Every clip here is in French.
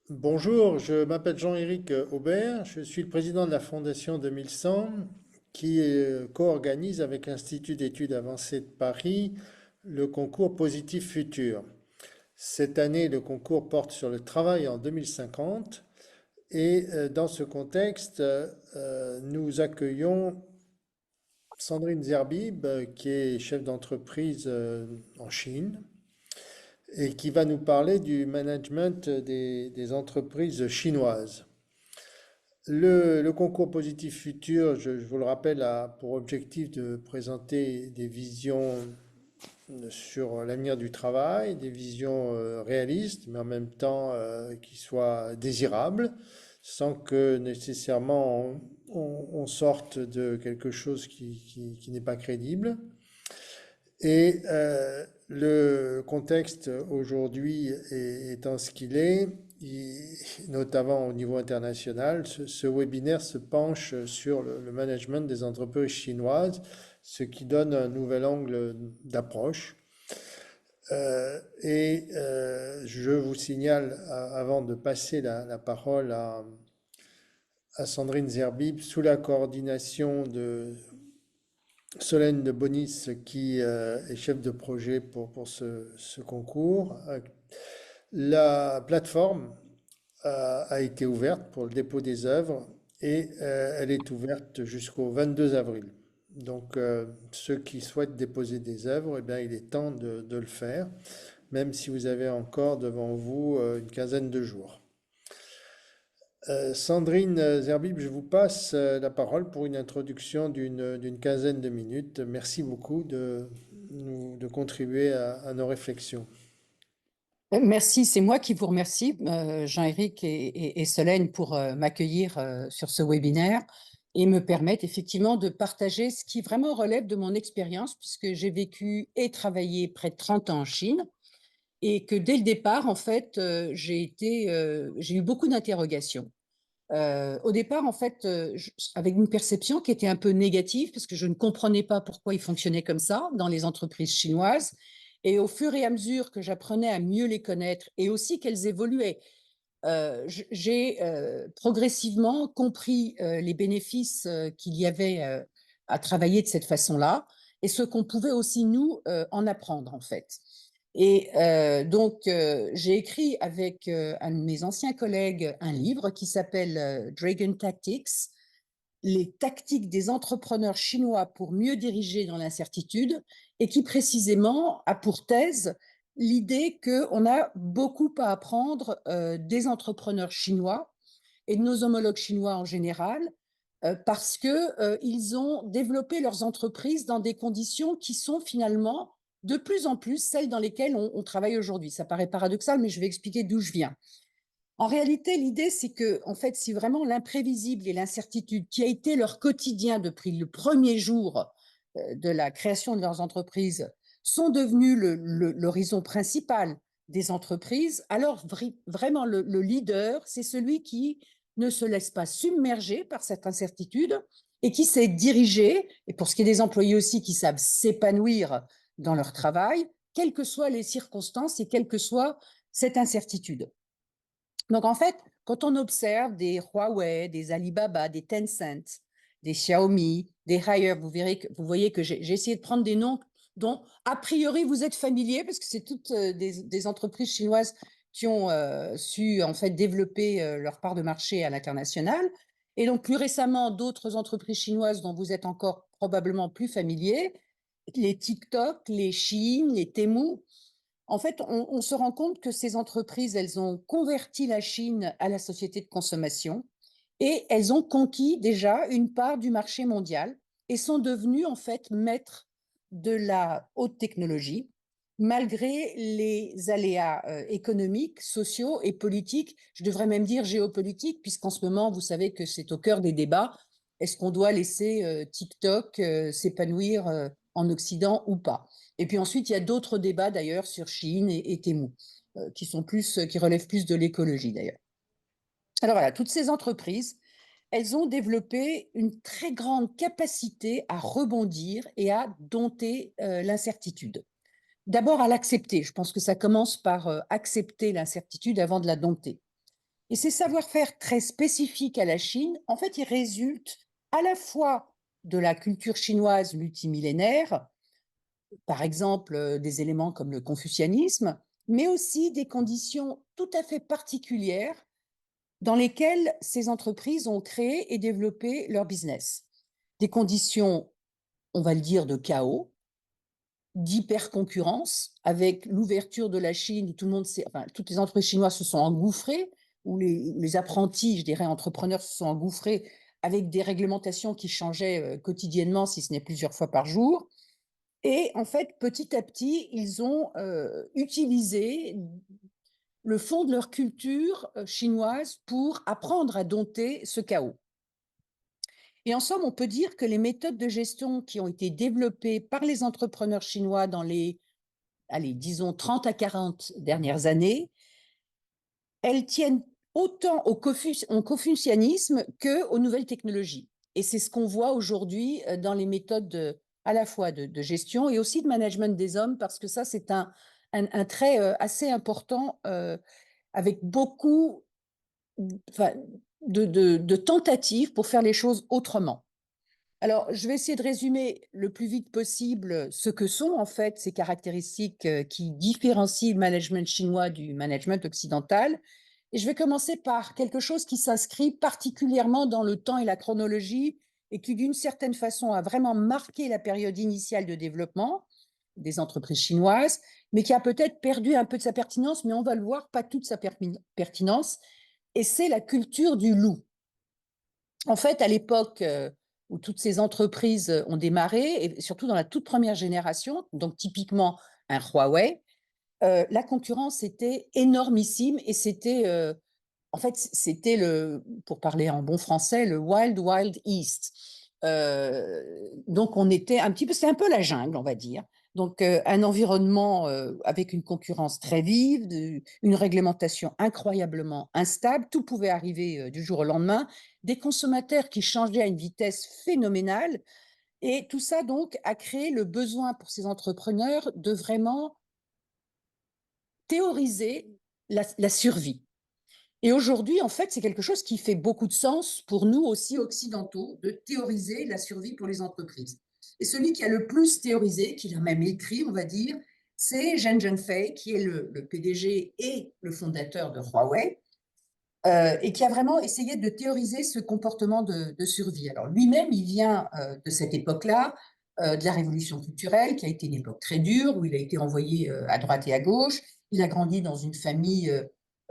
Bonjour, je m'appelle Jean-Éric Aubert, je suis le président de la Fondation 2100 qui co-organise avec l'Institut d'études avancées de Paris le concours Positif Futur. Cette année, le concours porte sur le travail en 2050 et dans ce contexte, nous accueillons Sandrine Zerbib, qui est chef d'entreprise en Chine et qui va nous parler du management des entreprises chinoises. Le concours Positif Futur, je vous le rappelle, a pour objectif de présenter des visions sur l'avenir du travail, des visions réalistes, mais en même temps qui soient désirables, sans que nécessairement on sorte de quelque chose qui n'est pas crédible. Et le contexte aujourd'hui étant ce qu'il est, notamment au niveau international, ce webinaire se penche sur le management des entreprises chinoises, ce qui donne un nouvel angle d'approche. Je vous signale, avant de passer la parole à Sandrine Zerbib, sous la coordination de Solène de Bonis, qui est chef de projet pour ce concours. La plateforme a été ouverte pour le dépôt des œuvres et elle est ouverte jusqu'au 22 avril. Donc, ceux qui souhaitent déposer des œuvres, eh bien, il est temps de le faire, même si vous avez encore devant vous une quinzaine de jours. Sandrine Zerbib, je vous passe la parole pour une introduction d'une quinzaine de minutes. Merci beaucoup de contribuer à nos réflexions. Merci, c'est moi qui vous remercie, Jean-Éric et Solène, pour m'accueillir sur ce webinaire et me permettre effectivement de partager ce qui vraiment relève de mon expérience, puisque j'ai vécu et travaillé près de 30 ans en Chine et que dès le départ, en fait, j'ai eu beaucoup d'interrogations. Au départ, en fait, avec une perception qui était un peu négative, parce que je ne comprenais pas pourquoi ils fonctionnaient comme ça dans les entreprises chinoises. Et au fur et à mesure que j'apprenais à mieux les connaître et aussi qu'elles évoluaient, j'ai progressivement compris les bénéfices qu'il y avait à travailler de cette façon-là et ce qu'on pouvait aussi, nous, en apprendre, en fait. Et donc, j'ai écrit avec un de mes anciens collègues un livre qui s'appelle Dragon Tactics, les tactiques des entrepreneurs chinois pour mieux diriger dans l'incertitude, et qui précisément a pour thèse l'idée qu'on a beaucoup à apprendre des entrepreneurs chinois et de nos homologues chinois en général, parce qu'ils ont développé leurs entreprises dans des conditions qui sont finalement de plus en plus celles dans lesquelles on travaille aujourd'hui. Ça paraît paradoxal, mais je vais expliquer d'où je viens. En réalité, l'idée, c'est que, en fait, si vraiment l'imprévisible et l'incertitude, qui a été leur quotidien depuis le premier jour de la création de leurs entreprises, sont devenus l'horizon principal des entreprises, alors vraiment le leader, c'est celui qui ne se laisse pas submerger par cette incertitude et qui sait diriger, et pour ce qui est des employés aussi, qui savent s'épanouir dans leur travail, quelles que soient les circonstances et quelle que soit cette incertitude. Donc, en fait, quand on observe des Huawei, des Alibaba, des Tencent, des Xiaomi, des Haier, vous voyez que j'ai essayé de prendre des noms dont, a priori, vous êtes familiers, parce que c'est toutes des entreprises chinoises qui ont su, en fait, développer leur part de marché à l'international. Et donc, plus récemment, d'autres entreprises chinoises dont vous êtes encore probablement plus familiers, les TikTok, les Shein, les Temu. En fait, on se rend compte que ces entreprises, elles ont converti la Chine à la société de consommation et elles ont conquis déjà une part du marché mondial et sont devenues en fait maîtres de la haute technologie, malgré les aléas économiques, sociaux et politiques, je devrais même dire géopolitiques, puisqu'en ce moment, vous savez que c'est au cœur des débats. Est-ce qu'on doit laisser TikTok s'épanouir en Occident ou pas? Et puis ensuite, il y a d'autres débats d'ailleurs sur Chine et Temu, qui relèvent plus de l'écologie d'ailleurs. Alors voilà, toutes ces entreprises, elles ont développé une très grande capacité à rebondir et à dompter l'incertitude. D'abord à l'accepter. Je pense que ça commence par accepter l'incertitude avant de la dompter. Et ces savoir-faire très spécifiques à la Chine, en fait, ils résultent à la fois de la culture chinoise multimillénaire, par exemple des éléments comme le confucianisme, mais aussi des conditions tout à fait particulières dans lesquelles ces entreprises ont créé et développé leur business. Des conditions, on va le dire, de chaos, d'hyper-concurrence, avec l'ouverture de la Chine, où tout le monde enfin, toutes les entreprises chinoises se sont engouffrées, où les apprentis, je dirais, entrepreneurs se sont engouffrés avec des réglementations qui changeaient quotidiennement, si ce n'est plusieurs fois par jour. Et en fait, petit à petit, ils ont utilisé le fond de leur culture chinoise pour apprendre à dompter ce chaos. Et en somme, on peut dire que les méthodes de gestion qui ont été développées par les entrepreneurs chinois dans les, allez, disons 30 à 40 dernières années, elles tiennent autant au confucianisme qu'aux nouvelles technologies. Et c'est ce qu'on voit aujourd'hui dans les méthodes à la fois de gestion et aussi de management des hommes, parce que ça, c'est un trait assez important avec beaucoup enfin, de tentatives pour faire les choses autrement. Alors, je vais essayer de résumer le plus vite possible ce que sont en fait ces caractéristiques qui différencient le management chinois du management occidental. Et je vais commencer par quelque chose qui s'inscrit particulièrement dans le temps et la chronologie et qui, d'une certaine façon, a vraiment marqué la période initiale de développement des entreprises chinoises, mais qui a peut-être perdu un peu de sa pertinence, mais on va le voir, pas toute sa pertinence, et c'est la culture du loup. En fait, à l'époque où toutes ces entreprises ont démarré, et surtout dans la toute première génération, donc typiquement un Huawei, la concurrence était énormissime et c'était, en fait, c'était pour parler en bon français, le Wild Wild East. Donc on était un petit peu, c'est un peu la jungle, on va dire. Donc un environnement avec une concurrence très vive, une réglementation incroyablement instable, tout pouvait arriver du jour au lendemain, des consommateurs qui changeaient à une vitesse phénoménale, et tout ça donc a créé le besoin pour ces entrepreneurs de vraiment théoriser la survie. Et aujourd'hui, en fait, c'est quelque chose qui fait beaucoup de sens pour nous aussi occidentaux, de théoriser la survie pour les entreprises. Et celui qui a le plus théorisé, qui l'a même écrit, on va dire, c'est Zheng Zhenfei, qui est le PDG et le fondateur de Huawei, et qui a vraiment essayé de théoriser ce comportement de survie. Alors lui-même, il vient de cette époque-là, de la révolution culturelle, qui a été une époque très dure, où il a été envoyé à droite et à gauche. Il a grandi dans une famille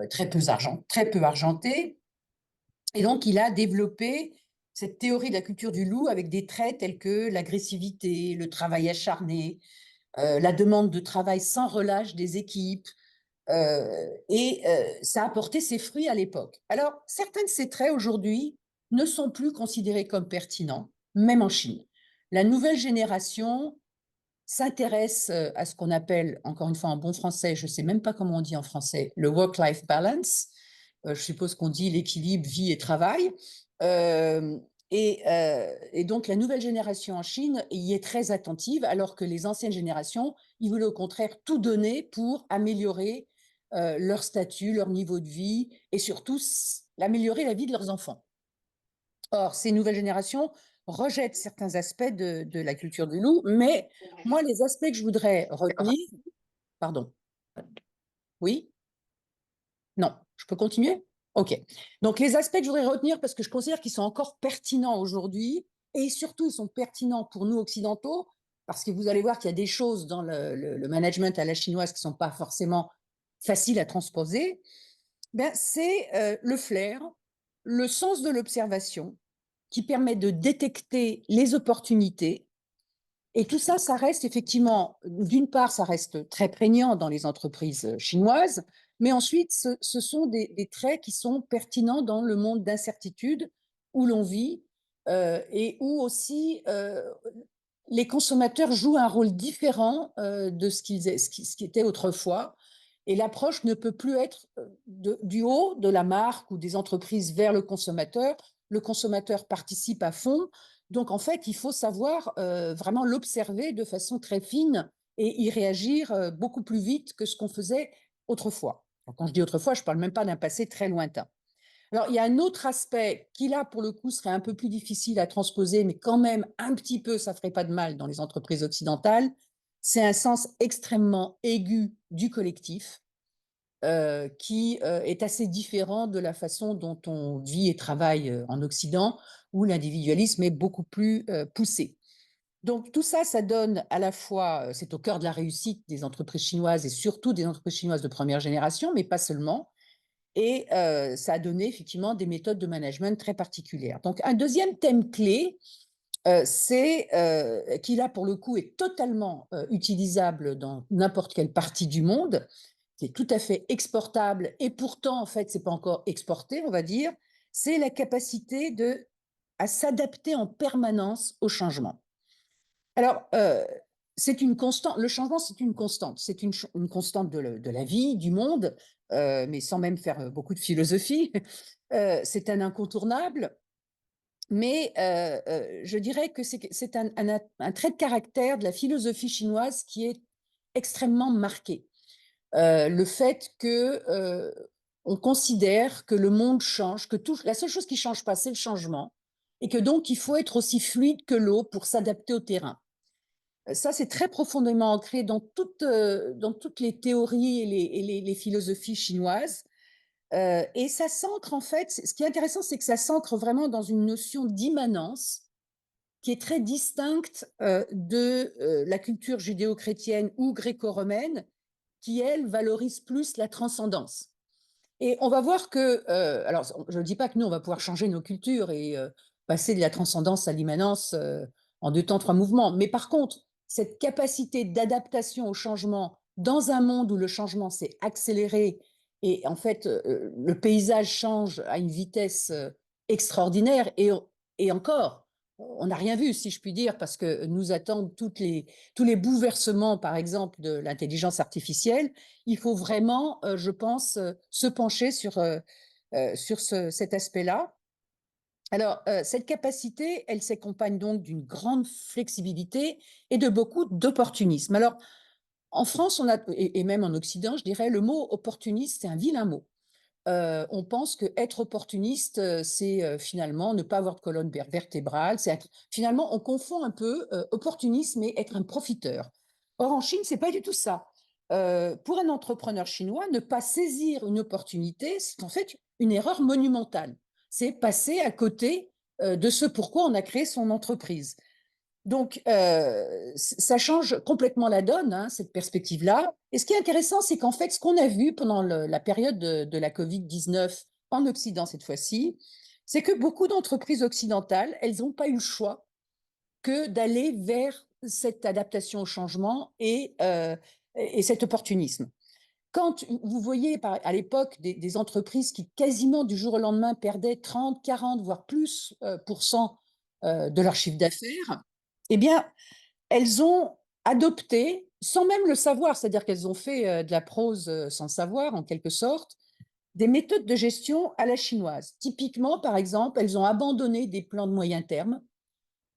très peu argentée, et donc il a développé cette théorie de la culture du loup avec des traits tels que l'agressivité, le travail acharné, la demande de travail sans relâche des équipes, et ça a porté ses fruits à l'époque. Alors, certains de ces traits aujourd'hui ne sont plus considérés comme pertinents, même en Chine. La nouvelle génération s'intéresse à ce qu'on appelle, encore une fois en bon français, je ne sais même pas comment on dit en français, le work-life balance. Je suppose qu'on dit l'équilibre vie et travail. Euh, et donc, la nouvelle génération en Chine y est très attentive, alors que les anciennes générations, ils voulaient au contraire tout donner pour améliorer leur statut, leur niveau de vie et surtout améliorer la vie de leurs enfants. Or, ces nouvelles générations rejettent certains aspects de la culture du loup, mais moi, les aspects que je voudrais retenir, pardon, oui, non, je peux continuer? Ok. Donc, les aspects que je voudrais retenir, parce que je considère qu'ils sont encore pertinents aujourd'hui, et surtout, ils sont pertinents pour nous occidentaux, parce que vous allez voir qu'il y a des choses dans le management à la chinoise qui ne sont pas forcément faciles à transposer, ben, c'est le flair, le sens de l'observation, qui permet de détecter les opportunités. Et tout ça, ça reste effectivement, d'une part, ça reste très prégnant dans les entreprises chinoises, mais ensuite, ce sont des traits qui sont pertinents dans le monde d'incertitude où l'on vit et où aussi les consommateurs jouent un rôle différent de ce qui était autrefois. Et l'approche ne peut plus être du haut de la marque ou des entreprises vers le consommateur. Le consommateur participe à fond. Donc, en fait, il faut savoir vraiment l'observer de façon très fine et y réagir beaucoup plus vite que ce qu'on faisait autrefois. Alors, quand je dis autrefois, je ne parle même pas d'un passé très lointain. Alors, il y a un autre aspect qui, là, pour le coup, serait un peu plus difficile à transposer, mais quand même, un petit peu, ça ferait pas de mal dans les entreprises occidentales. C'est un sens extrêmement aigu du collectif, qui est assez différent de la façon dont on vit et travaille en Occident, où l'individualisme est beaucoup plus poussé. Donc tout ça, ça donne à la fois, c'est au cœur de la réussite des entreprises chinoises et surtout des entreprises chinoises de première génération, mais pas seulement. Et ça a donné effectivement des méthodes de management très particulières. Donc un deuxième thème clé, c'est qui là pour le coup est totalement utilisable dans n'importe quelle partie du monde, qui est tout à fait exportable et pourtant en fait c'est pas encore exporté, on va dire, c'est la capacité à s'adapter en permanence au changement. Alors, c'est une constante. Le changement, c'est une constante. C'est une constante de la vie, du monde, mais sans même faire beaucoup de philosophie. C'est un incontournable, mais je dirais que c'est un trait de caractère de la philosophie chinoise qui est extrêmement marqué. Le fait que on considère que le monde change, que la seule chose qui ne change pas, c'est le changement, et que donc il faut être aussi fluide que l'eau pour s'adapter au terrain. Ça, c'est très profondément ancré dans toutes les théories et les philosophies chinoises. Et ça s'ancre, en fait, ce qui est intéressant, c'est que ça s'ancre vraiment dans une notion d'immanence qui est très distincte de la culture judéo-chrétienne ou gréco-romaine, qui, elle, valorise plus la transcendance. Et on va voir que, alors je ne dis pas que nous, on va pouvoir changer nos cultures et passer de la transcendance à l'immanence en 2 temps, 3 mouvements. Mais par contre, cette capacité d'adaptation au changement dans un monde où le changement s'est accéléré et en fait, le paysage change à une vitesse extraordinaire et encore, on n'a rien vu, si je puis dire, parce que nous attendent tous les bouleversements, par exemple, de l'intelligence artificielle. Il faut vraiment, je pense, se pencher sur cet aspect-là. Alors, cette capacité, elle s'accompagne donc d'une grande flexibilité et de beaucoup d'opportunisme. Alors, en France, et même en Occident, je dirais, le mot opportuniste, c'est un vilain mot. On pense qu'être opportuniste, c'est finalement ne pas avoir de colonne vertébrale. Finalement, on confond un peu opportunisme et être un profiteur. Or, en Chine, c'est pas du tout ça. Pour un entrepreneur chinois, ne pas saisir une opportunité, c'est en fait une erreur monumentale. C'est passer à côté de ce pourquoi on a créé son entreprise. Donc, ça change complètement la donne, hein, cette perspective-là. Et ce qui est intéressant, c'est qu'en fait, ce qu'on a vu pendant la période de la Covid-19 en Occident cette fois-ci, c'est que beaucoup d'entreprises occidentales, elles n'ont pas eu le choix que d'aller vers cette adaptation au changement et cet opportunisme. Quand vous voyez à l'époque des entreprises qui quasiment du jour au lendemain perdaient 30, 40, voire plus de leur chiffre d'affaires, eh bien, elles ont adopté, sans même le savoir, c'est-à-dire qu'elles ont fait de la prose sans savoir, en quelque sorte, des méthodes de gestion à la chinoise. Typiquement, par exemple, elles ont abandonné des plans de moyen terme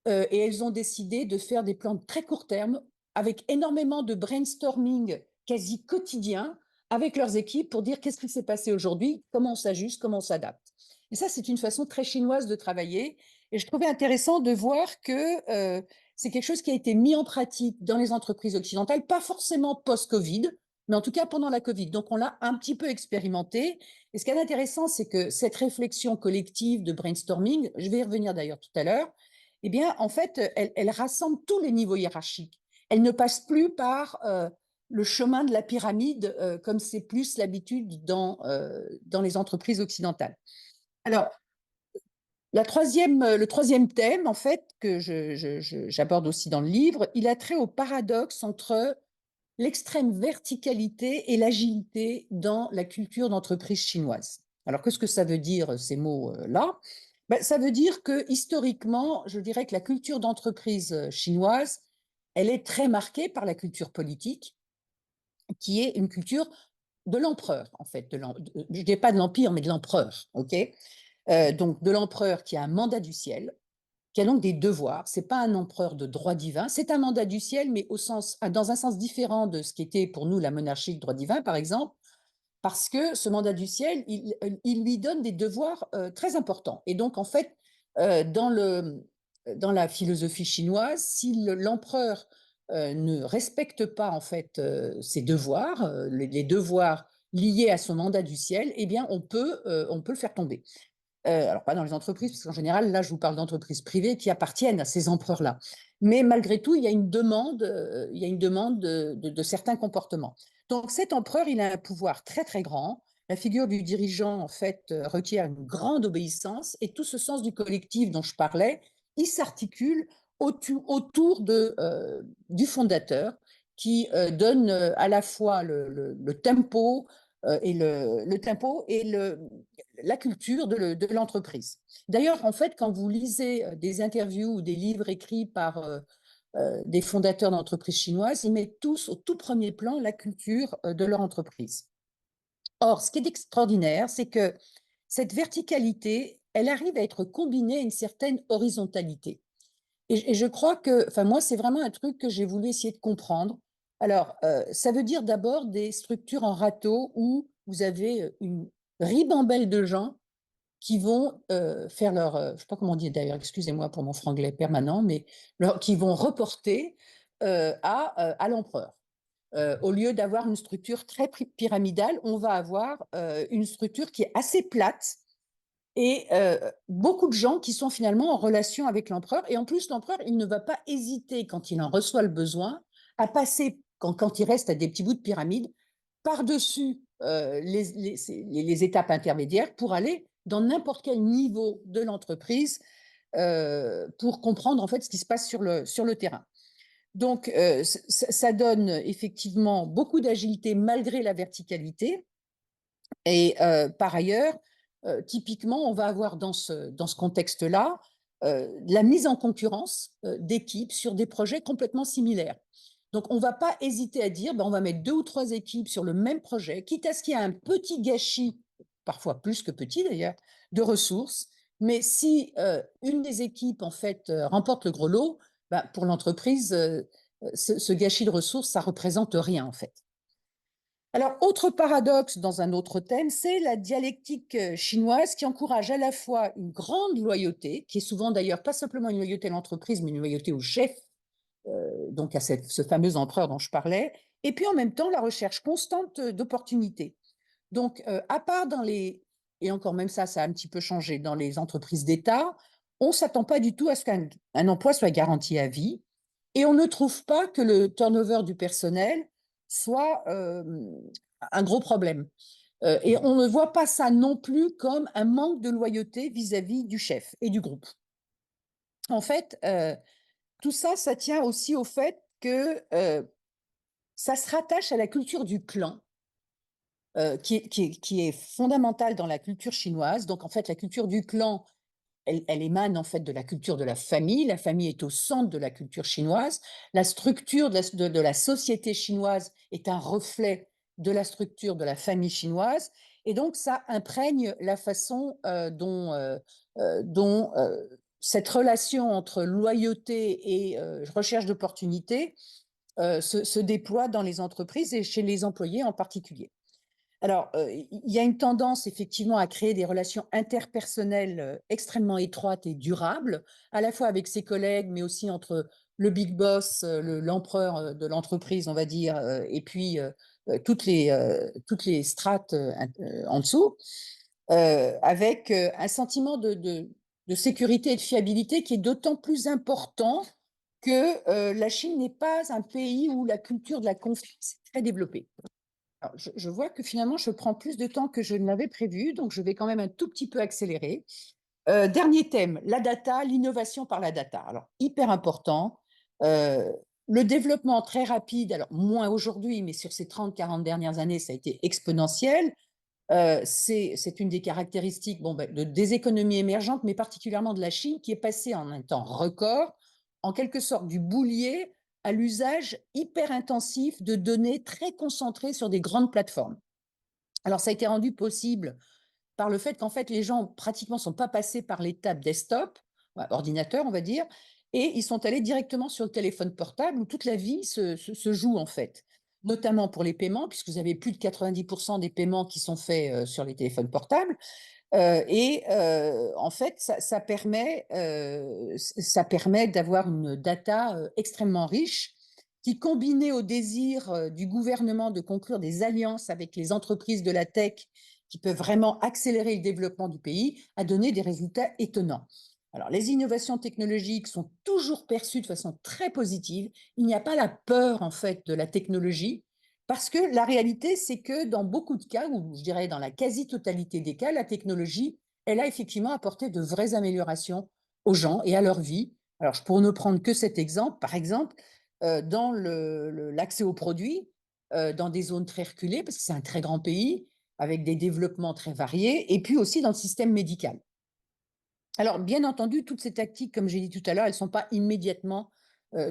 et elles ont décidé de faire des plans de très court terme avec énormément de brainstorming quasi quotidien avec leurs équipes pour dire qu'est-ce qui s'est passé aujourd'hui, comment on s'ajuste, comment on s'adapte. Et ça, c'est une façon très chinoise de travailler. Et je trouvais intéressant de voir que c'est quelque chose qui a été mis en pratique dans les entreprises occidentales, pas forcément post-Covid, mais en tout cas pendant la Covid. Donc, on l'a un petit peu expérimenté. Et ce qui est intéressant, c'est que cette réflexion collective de brainstorming, je vais y revenir d'ailleurs tout à l'heure, eh bien, en fait, elle rassemble tous les niveaux hiérarchiques. Elle ne passe plus par le chemin de la pyramide, comme c'est plus l'habitude dans les entreprises occidentales. Alors, le troisième thème, en fait, que j'aborde aussi dans le livre, il a trait au paradoxe entre l'extrême verticalité et l'agilité dans la culture d'entreprise chinoise. Alors, qu'est-ce que ça veut dire, ces mots-là? Ben, ça veut dire que, historiquement, je dirais que la culture d'entreprise chinoise, elle est très marquée par la culture politique, qui est une culture de l'empereur, en fait. Je ne dis pas de l'empire, mais de l'empereur, ok. Donc, de l'empereur qui a un mandat du ciel, qui a donc des devoirs. Ce n'est pas un empereur de droit divin, c'est un mandat du ciel, mais dans un sens différent de ce qui était pour nous la monarchie de droit divin, par exemple. parce que ce mandat du ciel, il lui donne des devoirs très importants. Et donc, en fait, dans dans la philosophie chinoise, si l'empereur ne respecte pas en fait ses devoirs, les devoirs liés à son mandat du ciel, eh bien, on peut le faire tomber. Alors pas dans les entreprises, parce qu'en général, là, je vous parle d'entreprises privées qui appartiennent à ces empereurs-là. Mais malgré tout, il y a une demande de certains comportements. Donc cet empereur, il a un pouvoir très très grand. La figure du dirigeant, en fait, requiert une grande obéissance et tout ce sens du collectif dont je parlais, il s'articule autour du fondateur qui donne à la fois le tempo et le tempo et la culture de l'entreprise. D'ailleurs, en fait, quand vous lisez des interviews ou des livres écrits par des fondateurs d'entreprises chinoises, ils mettent tous au tout premier plan la culture de leur entreprise. Or, ce qui est extraordinaire, c'est que cette verticalité, elle arrive à être combinée à une certaine horizontalité. Et je crois que, enfin moi, c'est vraiment un truc que j'ai voulu essayer de comprendre. Alors, ça veut dire d'abord des structures en râteau où vous avez une ribambelle de gens qui vont faire leur, je ne sais pas comment on dit d'ailleurs, excusez-moi pour mon franglais permanent, mais qui vont reporter à l'empereur. Au lieu d'avoir une structure très pyramidale, on va avoir une structure qui est assez plate et beaucoup de gens qui sont finalement en relation avec l'empereur. Et en plus, l'empereur, il ne va pas hésiter, quand il en reçoit le besoin, à passer, quand il reste à des petits bouts de pyramide, par-dessus les étapes intermédiaires pour aller dans n'importe quel niveau de l'entreprise pour comprendre en fait ce qui se passe sur le terrain. Donc, ça donne effectivement beaucoup d'agilité malgré la verticalité. Et par ailleurs, typiquement, on va avoir dans ce contexte-là la mise en concurrence d'équipes sur des projets complètement similaires. Donc, on ne va pas hésiter à dire, ben, on va mettre 2 ou 3 équipes sur le même projet, quitte à ce qu'il y ait un petit gâchis, parfois plus que petit d'ailleurs, de ressources. Mais si une des équipes, en fait, remporte le gros lot, ben, pour l'entreprise, ce gâchis de ressources, ça représente rien, en fait. Alors, autre paradoxe dans un autre thème, c'est la dialectique chinoise qui encourage à la fois une grande loyauté, qui est souvent d'ailleurs pas simplement une loyauté à l'entreprise, mais une loyauté au chef, donc à ce fameux empereur dont je parlais, et puis en même temps la recherche constante d'opportunités. Donc, à part et encore même ça a un petit peu changé, dans les entreprises d'État, on ne s'attend pas du tout à ce qu'un emploi soit garanti à vie, et on ne trouve pas que le turnover du personnel soit un gros problème. Et on ne voit pas ça non plus comme un manque de loyauté vis-à-vis du chef et du groupe. En fait, tout ça, ça tient aussi au fait que ça se rattache à la culture du clan, qui est fondamentale dans la culture chinoise. Donc, en fait, la culture du clan, elle émane en fait de la culture de la famille. La famille est au centre de la culture chinoise. La structure de la société chinoise est un reflet de la structure de la famille chinoise. Et donc, ça imprègne la façon dont cette relation entre loyauté et recherche d'opportunités se déploie dans les entreprises et chez les employés en particulier. Alors, il y a une tendance effectivement à créer des relations interpersonnelles extrêmement étroites et durables, à la fois avec ses collègues, mais aussi entre le big boss, l'empereur de l'entreprise, on va dire, et puis toutes les strates en dessous, avec un sentiment de sécurité et de fiabilité qui est d'autant plus important que la Chine n'est pas un pays où la culture de la confiance est très développée. Alors, je vois que finalement, je prends plus de temps que je ne l'avais prévu, donc je vais quand même un tout petit peu accélérer. Dernier thème, la data, l'innovation par la data. Alors, hyper important. Euh, le développement très rapide, alors moins aujourd'hui, mais sur ces 30-40 dernières années, ça a été exponentiel. C'est une des caractéristiques bon, ben, des économies émergentes, mais particulièrement de la Chine, qui est passée en un temps record, en quelque sorte du boulier à l'usage hyper intensif de données très concentrées sur des grandes plateformes. Alors, ça a été rendu possible par le fait qu'en fait, les gens pratiquement ne sont pas passés par l'étape desktop, ordinateur, on va dire, et ils sont allés directement sur le téléphone portable où toute la vie se joue en fait. notamment pour les paiements, puisque vous avez plus de 90% des paiements qui sont faits sur les téléphones portables. En fait, ça permet d'avoir une data extrêmement riche qui, combinée au désir du gouvernement de conclure des alliances avec les entreprises de la tech qui peuvent vraiment accélérer le développement du pays, a donné des résultats étonnants. Alors, les innovations technologiques sont toujours perçues de façon très positive. Il n'y a pas la peur, en fait, de la technologie, parce que la réalité, c'est que dans beaucoup de cas, ou je dirais dans la quasi-totalité des cas, la technologie, elle a effectivement apporté de vraies améliorations aux gens et à leur vie. Alors, je pourrais ne prendre que cet exemple. Par exemple, dans l'accès aux produits, dans des zones très reculées, parce que c'est un très grand pays, avec des développements très variés, et puis aussi dans le système médical. Alors, bien entendu, toutes ces tactiques, comme j'ai dit tout à l'heure, elles ne sont pas immédiatement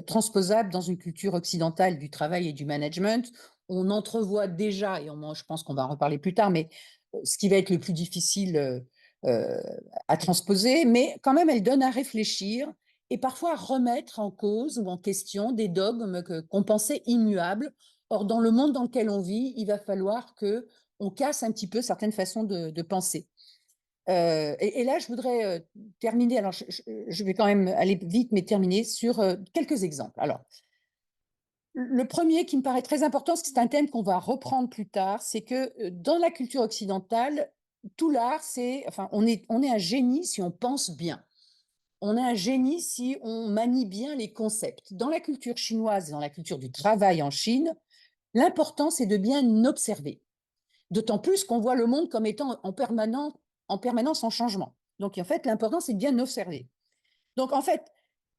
transposables dans une culture occidentale du travail et du management. On entrevoit déjà, et je pense qu'on va en reparler plus tard, mais ce qui va être le plus difficile euh, à transposer, mais quand même, elles donnent à réfléchir et parfois à remettre en cause ou en question des dogmes qu'on pensait immuables. Or, dans le monde dans lequel on vit, il va falloir qu'on casse un petit peu certaines façons de penser. Et là, je voudrais terminer, alors je vais quand même aller vite, mais terminer sur quelques exemples. Alors, le premier qui me paraît très important, parce que c'est un thème qu'on va reprendre plus tard, c'est que dans la culture occidentale, tout l'art, enfin, on est un génie si on pense bien. On est un génie si on manie bien les concepts. Dans la culture chinoise et dans la culture du travail en Chine, l'important, c'est de bien observer. D'autant plus qu'on voit le monde comme étant en permanence en changement. Donc, en fait, l'important, c'est de bien observer. Donc, en fait,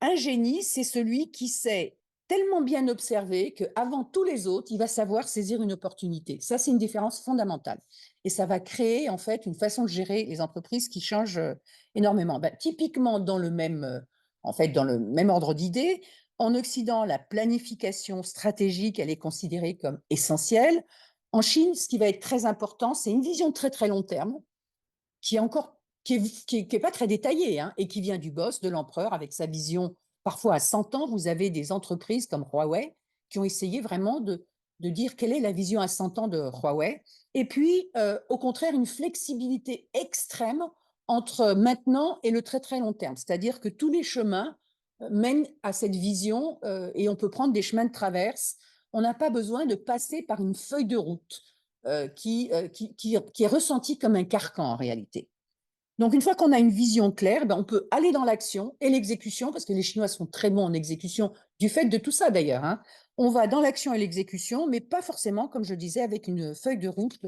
un génie, c'est celui qui sait tellement bien observer qu'avant tous les autres, il va savoir saisir une opportunité. Ça, c'est une différence fondamentale. Et ça va créer, en fait, une façon de gérer les entreprises qui change énormément. Typiquement, dans le même ordre d'idées, en Occident, la planification stratégique, elle est considérée comme essentielle. En Chine, ce qui va être très important, c'est une vision très, très long terme qui est encore qui est pas très détaillée, hein, et qui vient du boss, de l'empereur, avec sa vision. Parfois, à 100 ans, vous avez des entreprises comme Huawei qui ont essayé vraiment de dire quelle est la vision à 100 ans de Huawei. Et puis, au contraire, une flexibilité extrême entre maintenant et le très, très long terme. C'est-à-dire que tous les chemins mènent à cette vision et on peut prendre des chemins de traverse. On n'a pas besoin de passer par une feuille de route qui est ressentie comme un carcan en réalité. Donc, une fois qu'on a une vision claire, on peut aller dans l'action et l'exécution, parce que les Chinois sont très bons en exécution, du fait de tout ça d'ailleurs, hein. On va dans l'action et l'exécution, mais pas forcément, comme je disais, avec une feuille de route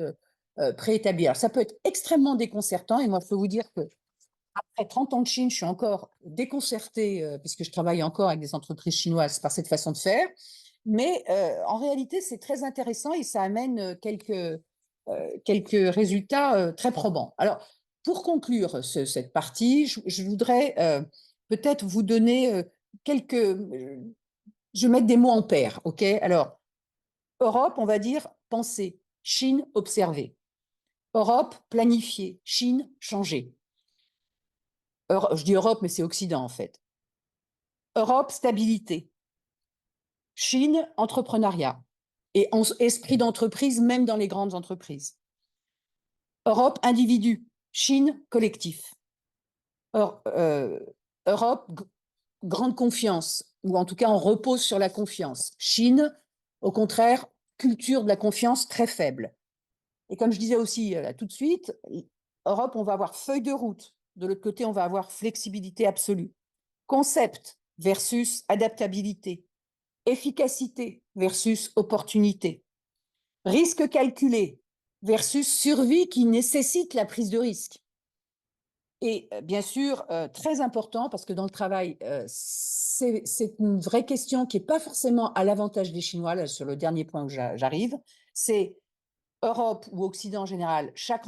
préétablie. Alors, ça peut être extrêmement déconcertant, et moi, je peux vous dire que après 30 ans de Chine, je suis encore déconcertée, puisque je travaille encore avec des entreprises chinoises par cette façon de faire. Mais en réalité, c'est très intéressant et ça amène quelques résultats très probants. Alors, pour conclure cette partie, je voudrais peut-être vous donner je vais mettre des mots en paire, OK? Alors, Europe, on va dire penser, Chine, observer. Europe, planifier, Chine, changer. Je dis Europe, mais c'est Occident en fait. Europe, stabilité. Chine, entrepreneuriat. Et esprit d'entreprise, même dans les grandes entreprises. Europe, individu. Chine, collectif. Europe, grande confiance, ou en tout cas on repose sur la confiance. Chine, au contraire, culture de la confiance très faible. Et comme je disais aussi tout de suite, Europe, on va avoir feuille de route. De l'autre côté, on va avoir flexibilité absolue. Concept versus adaptabilité. Efficacité versus opportunité. Risque calculé versus survie qui nécessite la prise de risque. Et bien sûr, très important, parce que dans le travail, c'est une vraie question qui n'est pas forcément à l'avantage des Chinois, là, sur le dernier point où j'arrive, c'est Europe ou Occident en général, chaque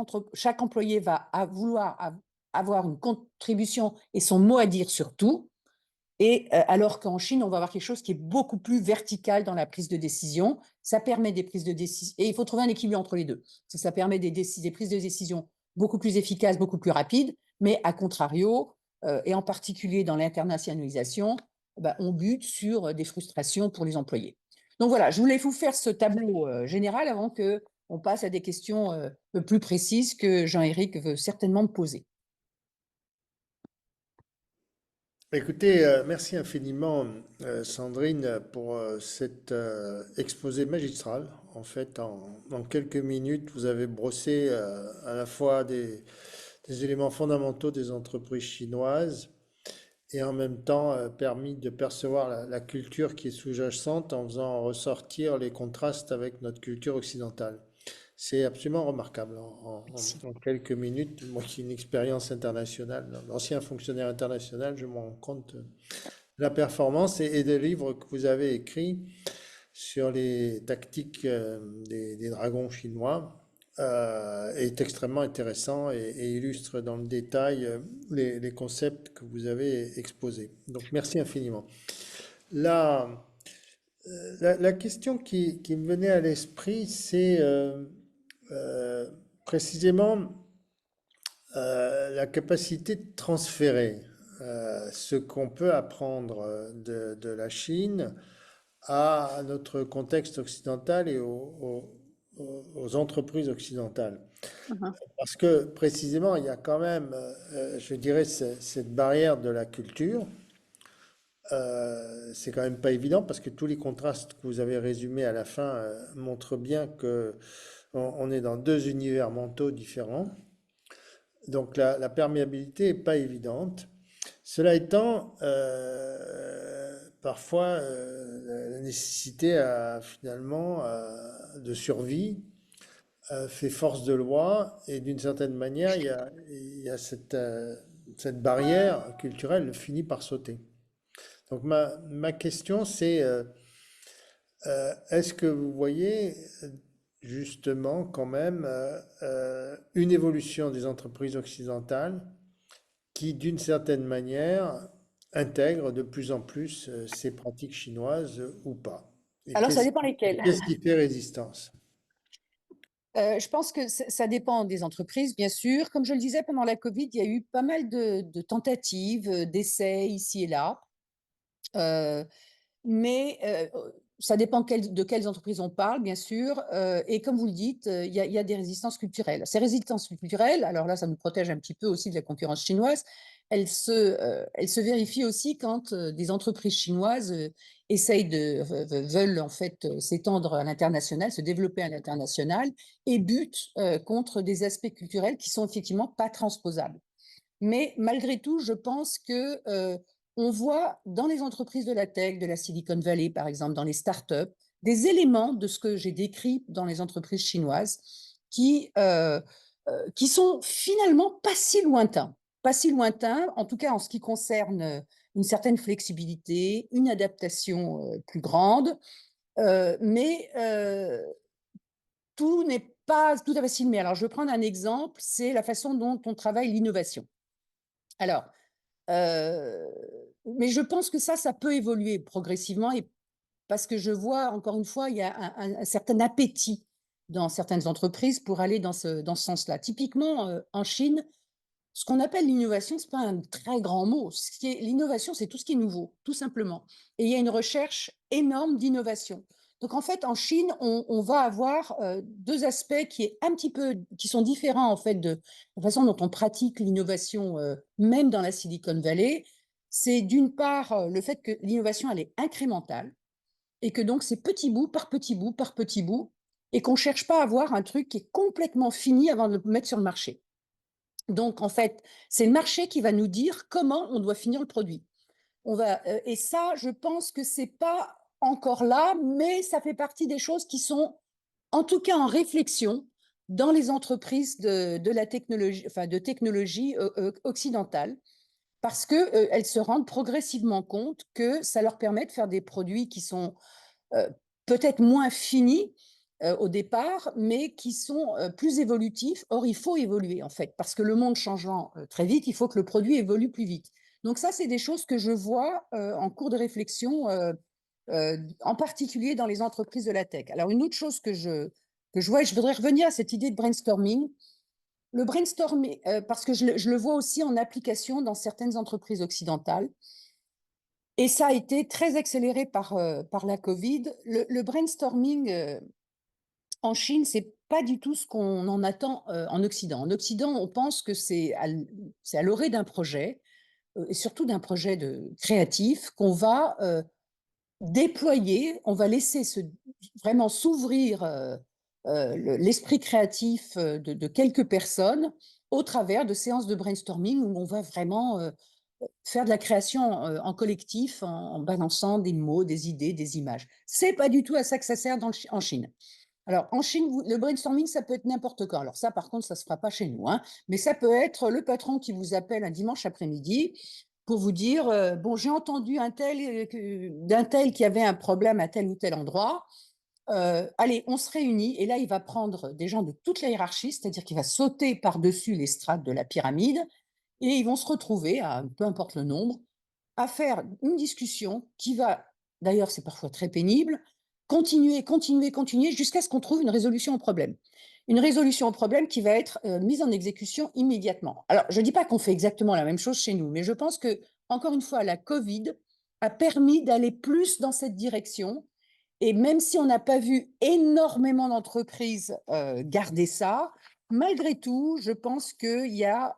employé va vouloir avoir une contribution et son mot à dire sur tout. Et alors qu'en Chine, on va avoir quelque chose qui est beaucoup plus vertical dans la prise de décision. Ça permet des prises de décision. Et il faut trouver un équilibre entre les deux. Ça permet des prises de décision beaucoup plus efficaces, beaucoup plus rapides. Mais à contrario, et en particulier dans l'internationalisation, on bute sur des frustrations pour les employés. Donc voilà, je voulais vous faire ce tableau général avant qu'on passe à des questions un peu plus précises que Jean-Éric veut certainement me poser. Écoutez, merci infiniment, Sandrine, pour cet exposé magistral. En fait, en quelques minutes, vous avez brossé à la fois des éléments fondamentaux des entreprises chinoises et en même temps permis de percevoir la culture qui est sous-jacente en faisant ressortir les contrastes avec notre culture occidentale. C'est absolument remarquable Merci. en quelques minutes. Moi qui ai une expérience internationale, ancien fonctionnaire international, je me rends compte de la performance et des livres que vous avez écrits sur les tactiques des dragons chinois est extrêmement intéressant et illustre dans le détail les concepts que vous avez exposés. Donc merci infiniment. La, la question qui me venait à l'esprit, c'est euh, précisément la capacité de transférer ce qu'on peut apprendre de la Chine à notre contexte occidental et aux entreprises occidentales. Mhm. Parce que précisément, il y a quand même, je dirais, cette barrière de la culture. C'est quand même pas évident parce que tous les contrastes que vous avez résumés à la fin montrent bien que on est dans deux univers mentaux différents. Donc la perméabilité est pas évidente. Cela étant, parfois la nécessité finalement de survie fait force de loi et d'une certaine manière, il y a cette barrière culturelle finit par sauter. Donc ma question c'est est-ce que vous voyez justement quand même une évolution des entreprises occidentales qui, d'une certaine manière, intègrent de plus en plus ces pratiques chinoises ou pas? Et Alors, ça dépend lesquels. qu'est-ce qui fait résistance? Je pense que ça dépend des entreprises, bien sûr. Comme je le disais, pendant la Covid, il y a eu pas mal de tentatives, d'essais ici et là. Euh, Mais ça dépend de quelles entreprises on parle, bien sûr. Et comme vous le dites, il y a des résistances culturelles. Ces résistances culturelles, alors là, ça nous protège un petit peu aussi de la concurrence chinoise. Elles se vérifient aussi quand des entreprises chinoises veulent en fait s'étendre à l'international, se développer à l'international et butent contre des aspects culturels qui sont effectivement pas transposables. Mais malgré tout, je pense que on voit dans les entreprises de la tech, de la Silicon Valley, par exemple, dans les startups, des éléments de ce que j'ai décrit dans les entreprises chinoises qui sont finalement pas si lointains. Pas si lointains, en tout cas en ce qui concerne une certaine flexibilité, une adaptation plus grande, mais tout n'est pas tout à fait filmé. Alors, je vais prendre un exemple, c'est la façon dont on travaille l'innovation. Alors, Heu, mais je pense que ça peut évoluer progressivement et parce que je vois encore une fois, il y a un certain appétit dans certaines entreprises pour aller dans ce sens-là. Typiquement, en Chine, ce qu'on appelle l'innovation, c'est pas un très grand mot. L'innovation, c'est tout ce qui est nouveau, tout simplement. Et il y a une recherche énorme d'innovation. Donc en fait, en Chine, on va avoir deux aspects qui sont différents en fait de la façon dont on pratique l'innovation, même dans la Silicon Valley. C'est d'une part le fait que l'innovation elle est incrémentale et que donc c'est petit bout par petit bout par petit bout et qu'on cherche pas à avoir un truc qui est complètement fini avant de le mettre sur le marché. Donc, en fait, c'est le marché qui va nous dire comment on doit finir le produit. Et ça, je pense que c'est pas encore là, mais ça fait partie des choses qui sont, en tout cas, en réflexion dans les entreprises de la technologie, enfin, de technologie occidentale, parce que elles se rendent progressivement compte que ça leur permet de faire des produits qui sont euh, peut-être moins finis au départ, mais qui sont plus évolutifs. Or, il faut évoluer, en fait, parce que le monde changeant très vite, il faut que le produit évolue plus vite. Donc ça, c'est des choses que je vois en cours de réflexion, en particulier dans les entreprises de la tech. Alors, une autre chose que je vois, et je voudrais revenir à cette idée de brainstorming. Le brainstorming, parce que je le vois aussi en application dans certaines entreprises occidentales, Et ça a été très accéléré par la Covid. Le brainstorming en Chine, c'est pas du tout ce qu'on en attend en Occident. En Occident, on pense que c'est à l'orée d'un projet, et surtout d'un projet créatif, qu'on va déployer, on va laisser vraiment s'ouvrir l'esprit créatif de quelques personnes au travers de séances de brainstorming où on va vraiment faire de la création en collectif en balançant des mots, des idées, des images. C'est pas du tout à ça que ça sert en Chine. Alors, en Chine, le brainstorming, ça peut être n'importe quand. Alors ça, par contre, ça ne se fera pas chez nous, hein. Mais ça peut être le patron qui vous appelle un dimanche après-midi pour vous dire, bon, j'ai entendu d'un tel qui avait un problème à tel ou tel endroit. Allez, on se réunit. Et là, il va prendre des gens de toute la hiérarchie, c'est-à-dire qu'il va sauter par-dessus les strates de la pyramide et ils vont se retrouver, à peu importe le nombre, à faire une discussion qui va, d'ailleurs c'est parfois très pénible, continuer jusqu'à ce qu'on trouve une résolution au problème. Une résolution au problème qui va être mise en exécution immédiatement. Alors, je ne dis pas qu'on fait exactement la même chose chez nous, mais je pense que, encore une fois, la Covid a permis d'aller plus dans cette direction. Et même si on n'a pas vu énormément d'entreprises garder ça, malgré tout, je pense il y a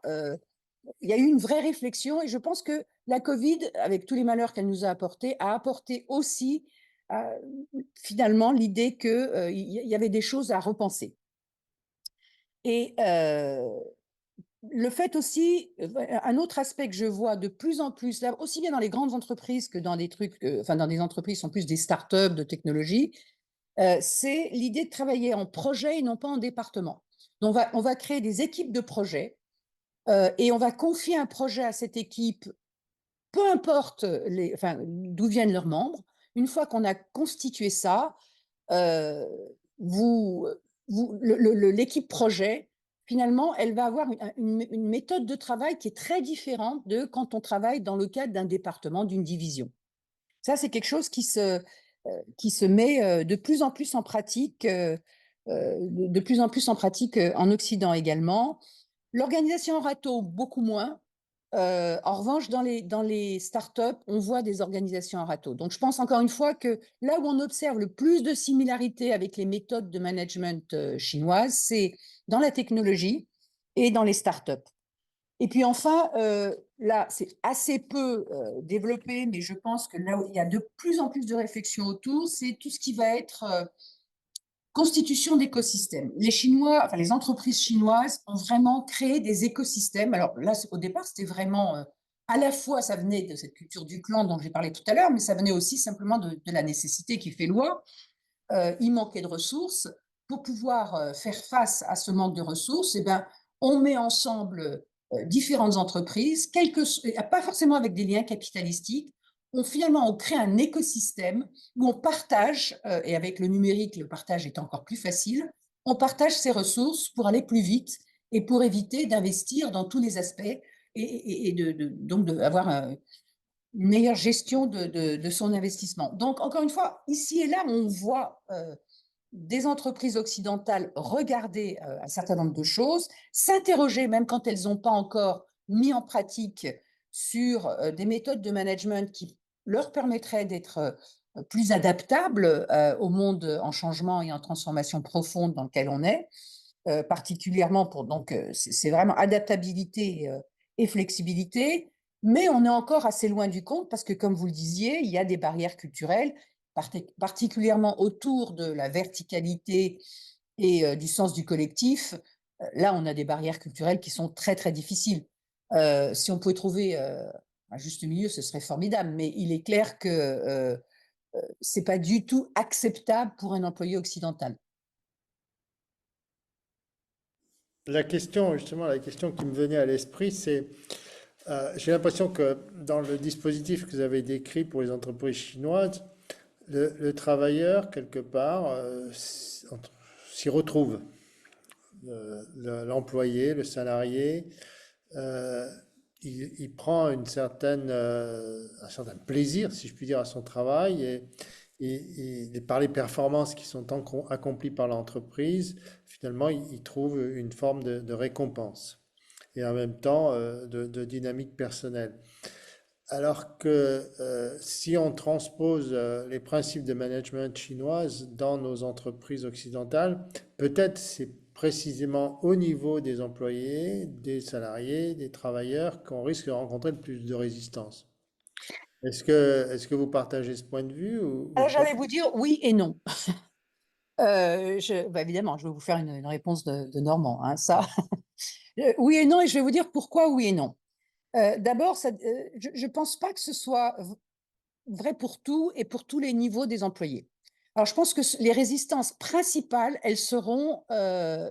eu une vraie réflexion et je pense que la Covid, avec tous les malheurs qu'elle nous a apporté aussi euh, finalement l'idée qu'il y avait des choses à repenser. Et le fait aussi, un autre aspect que je vois de plus en plus, là, aussi bien dans les grandes entreprises que dans des trucs, enfin dans des entreprises qui sont plus des startups de technologie, c'est l'idée de travailler en projet et non pas en département. Donc on va créer des équipes de projets et on va confier un projet à cette équipe peu importe d'où viennent leurs membres. Une fois qu'on a constitué ça, euh, vous, l'équipe projet, finalement, elle va avoir une méthode de travail qui est très différente de quand on travaille dans le cadre d'un département, d'une division. Ça, c'est quelque chose qui se met de plus en plus en pratique, de plus en plus en pratique en Occident également. L'organisation en râteau, beaucoup moins. En revanche, dans les startups, on voit des organisations en râteau. Donc, je pense encore une fois que là où on observe le plus de similarités avec les méthodes de management chinoises, c'est dans la technologie et dans les startups. Et puis enfin, là, c'est assez peu développé, mais je pense que là où il y a de plus en plus de réflexions autour, c'est tout ce qui va être constitution d'écosystèmes. Les Chinois, enfin les entreprises chinoises ont vraiment créé des écosystèmes. Alors là, au départ, c'était vraiment à la fois, ça venait de cette culture du clan dont j'ai parlé tout à l'heure, mais ça venait aussi simplement de la nécessité qui fait loi. Il manquait de ressources. Pour pouvoir faire face à ce manque de ressources, eh ben, on met ensemble différentes entreprises, pas forcément avec des liens capitalistiques. Finalement, on crée un écosystème où on partage, et avec le numérique, le partage est encore plus facile, on partage ses ressources pour aller plus vite et pour éviter d'investir dans tous les aspects et donc d'avoir une meilleure gestion de son investissement. Donc, encore une fois, ici et là, on voit des entreprises occidentales regarder un certain nombre de choses, s'interroger, même quand elles n'ont pas encore mis en pratique, sur des méthodes de management qui leur permettraient d'être plus adaptables au monde en changement et en transformation profonde dans lequel on est, particulièrement pour, donc, c'est vraiment adaptabilité et flexibilité, mais on est encore assez loin du compte parce que, comme vous le disiez, il y a des barrières culturelles, particulièrement autour de la verticalité et du sens du collectif. Là, on a des barrières culturelles qui sont très, très difficiles. Si on pouvait trouver un juste milieu, ce serait formidable, mais il est clair que ce n'est pas du tout acceptable pour un employé occidental. La question, justement, la question qui me venait à l'esprit, c'est, j'ai l'impression que dans le dispositif que vous avez décrit pour les entreprises chinoises, le travailleur, quelque part, s'y retrouve. L'employé, le salarié, euh, il prend un certain plaisir, si je puis dire, à son travail et par les performances qui sont accomplies par l'entreprise, finalement, il trouve une forme de récompense et en même temps de dynamique personnelle. Alors que si on transpose les principes de management chinoises dans nos entreprises occidentales, peut-être c'est précisément au niveau des employés, des salariés, des travailleurs qu'on risque de rencontrer le plus de résistance. Est-ce que vous partagez ce point de vue ou Alors, pas? j'allais vous dire oui et non. Bah, évidemment, je vais vous faire une réponse de Normand, hein, ça. Oui et non, et je vais vous dire pourquoi oui et non. D'abord, je ne pense pas que ce soit vrai pour tout et pour tous les niveaux des employés. Alors, je pense que les résistances principales, elles seront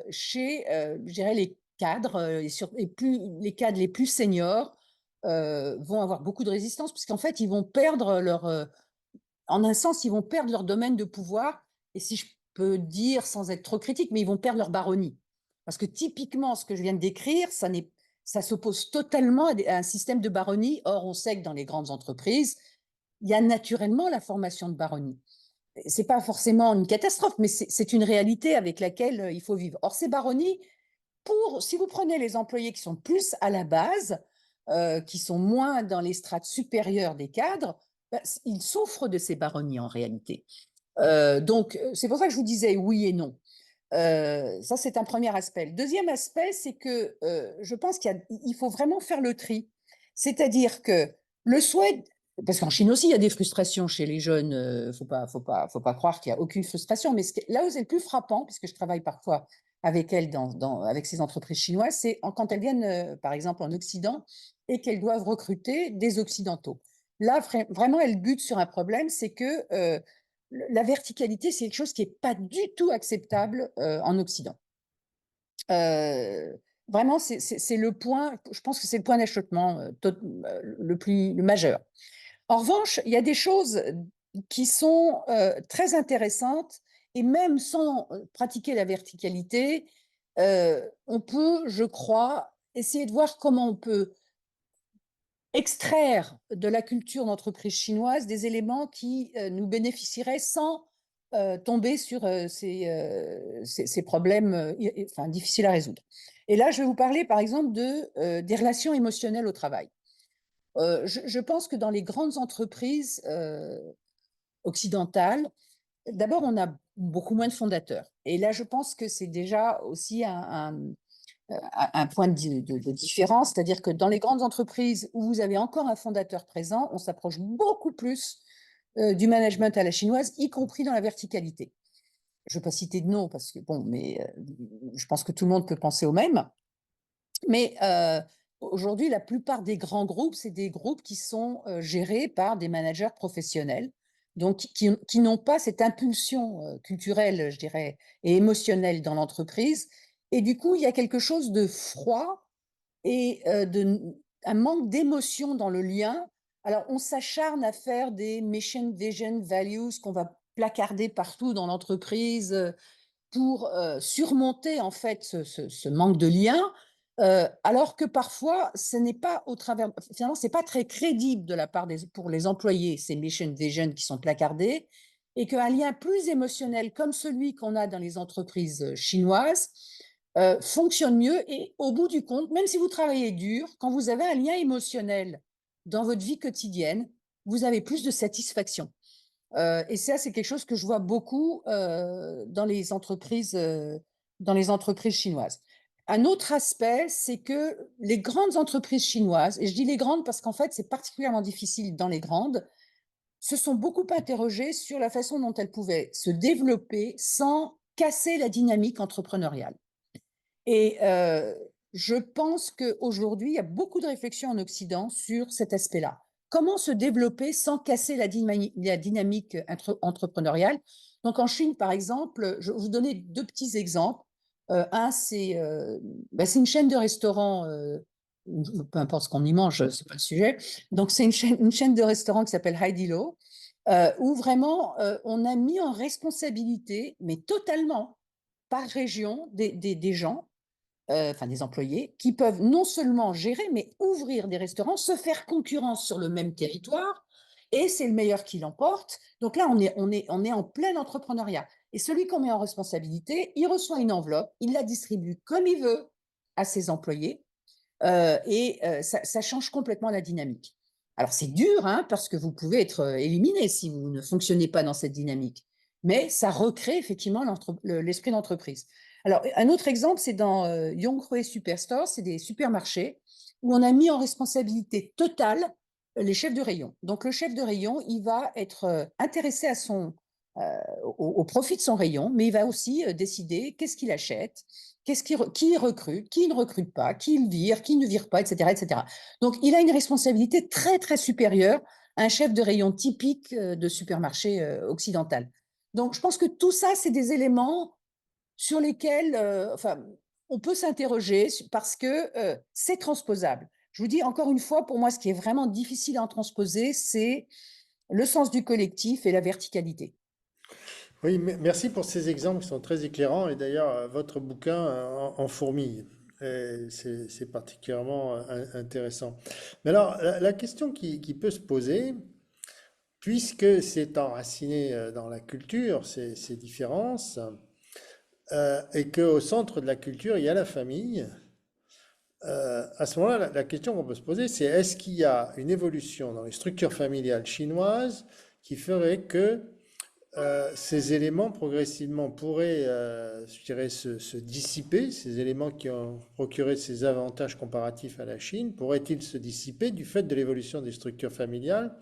chez, je dirais, les cadres, les cadres les plus seniors vont avoir beaucoup de résistance, puisqu'en fait, ils vont perdre en un sens, ils vont perdre leur domaine de pouvoir. Et si je peux dire sans être trop critique, mais ils vont perdre leur baronnie. Parce que typiquement, ce que je viens de décrire, ça s'oppose totalement à un système de baronnie. Or, on sait que dans les grandes entreprises, il y a naturellement la formation de baronnie. C'est pas forcément une catastrophe, mais c'est une réalité avec laquelle il faut vivre. Or, ces baronnies, si vous prenez les employés qui sont plus à la base, qui sont moins dans les strates supérieures des cadres, bah, ils souffrent de ces baronnies en réalité. Donc, c'est pour ça que je vous disais oui et non. Ça, c'est un premier aspect. Le deuxième aspect, c'est que je pense qu'il faut vraiment faire le tri. C'est-à-dire que le souhait, parce qu'en Chine aussi, il y a des frustrations chez les jeunes, faut pas croire qu'il n'y a aucune frustration, mais là où c'est le plus frappant, puisque je travaille parfois avec elles, avec ces entreprises chinoises, c'est quand elles viennent, par exemple, en Occident et qu'elles doivent recruter des Occidentaux. Là, vraiment, elles butent sur un problème, c'est que la verticalité, c'est quelque chose qui n'est pas du tout acceptable en Occident. Vraiment, c'est le point, je pense que c'est le point d'achoppement le majeur. En revanche, il y a des choses qui sont très intéressantes et même sans pratiquer la verticalité, on peut, je crois, essayer de voir comment on peut extraire de la culture d'entreprise chinoise des éléments qui nous bénéficieraient sans tomber sur ces problèmes enfin, difficiles à résoudre. Et là, je vais vous parler, par exemple, des relations émotionnelles au travail. Je pense que dans les grandes entreprises occidentales, d'abord, on a beaucoup moins de fondateurs. Et là, je pense que c'est déjà aussi un point de différence, c'est-à-dire que dans les grandes entreprises où vous avez encore un fondateur présent, on s'approche beaucoup plus du management à la chinoise, y compris dans la verticalité. Je ne vais pas citer de nom parce que bon, mais je pense que tout le monde peut penser au même. Mais aujourd'hui, la plupart des grands groupes, c'est des groupes qui sont gérés par des managers professionnels, donc qui n'ont pas cette impulsion culturelle, je dirais, et émotionnelle dans l'entreprise. Et du coup, il y a quelque chose de froid et un manque d'émotion dans le lien. Alors, on s'acharne à faire des mission, vision, values qu'on va placarder partout dans l'entreprise pour surmonter en fait ce manque de lien, alors que parfois, ce n'est pas au travers, finalement, c'est pas très crédible de la part pour les employés, ces mission vision qui sont placardés, et qu'un lien plus émotionnel comme celui qu'on a dans les entreprises chinoises fonctionne mieux. Et au bout du compte, même si vous travaillez dur, quand vous avez un lien émotionnel dans votre vie quotidienne, vous avez plus de satisfaction. Et ça, c'est quelque chose que je vois beaucoup dans les entreprises chinoises. Un autre aspect, c'est que les grandes entreprises chinoises, et je dis les grandes parce qu'en fait, c'est particulièrement difficile dans les grandes, se sont beaucoup interrogées sur la façon dont elles pouvaient se développer sans casser la dynamique entrepreneuriale. Et je pense qu'aujourd'hui, il y a beaucoup de réflexions en Occident sur cet aspect-là. Comment se développer sans casser la dynamique entrepreneuriale? Donc en Chine, par exemple, je vais vous donner deux petits exemples. Un, c'est une chaîne de restaurants, peu importe ce qu'on y mange, c'est pas le sujet. Donc c'est une chaîne de restaurants qui s'appelle Haidilao, où vraiment on a mis en responsabilité, mais totalement, par région, des gens enfin des employés, qui peuvent non seulement gérer, mais ouvrir des restaurants, se faire concurrence sur le même territoire, et c'est le meilleur qui l'emporte. Donc là, on est en plein entrepreneuriat. Et celui qu'on met en responsabilité, il reçoit une enveloppe, il la distribue comme il veut à ses employés, et ça change complètement la dynamique. Alors, c'est dur, hein, parce que vous pouvez être éliminé si vous ne fonctionnez pas dans cette dynamique. Mais ça recrée effectivement l'esprit d'entreprise. Alors, un autre exemple, c'est dans Yonghui Superstore, c'est des supermarchés où on a mis en responsabilité totale les chefs de rayon. Donc, le chef de rayon, il va être intéressé au profit de son rayon, mais il va aussi décider qu'est-ce qu'il achète, qui il recrute, qui il ne recrute pas, qui il vire, qui ne vire pas, etc., etc. Donc, il a une responsabilité très, très supérieure à un chef de rayon typique de supermarché occidental. Donc, je pense que tout ça, c'est des éléments sur lesquels enfin, on peut s'interroger parce que c'est transposable. Je vous dis encore une fois, pour moi, ce qui est vraiment difficile à transposer, c'est le sens du collectif et la verticalité. Oui, merci pour ces exemples qui sont très éclairants. Et d'ailleurs, votre bouquin en fourmille. Et c'est particulièrement intéressant. Mais alors, la question qui peut se poser, puisque c'est enraciné dans la culture, ces différences, et qu'au centre de la culture, il y a la famille, à ce moment-là, la question qu'on peut se poser, c'est est-ce qu'il y a une évolution dans les structures familiales chinoises qui ferait que ces éléments progressivement pourraient, je dirais, se dissiper, ces éléments qui ont procuré ces avantages comparatifs à la Chine, pourraient-ils se dissiper du fait de l'évolution des structures familiales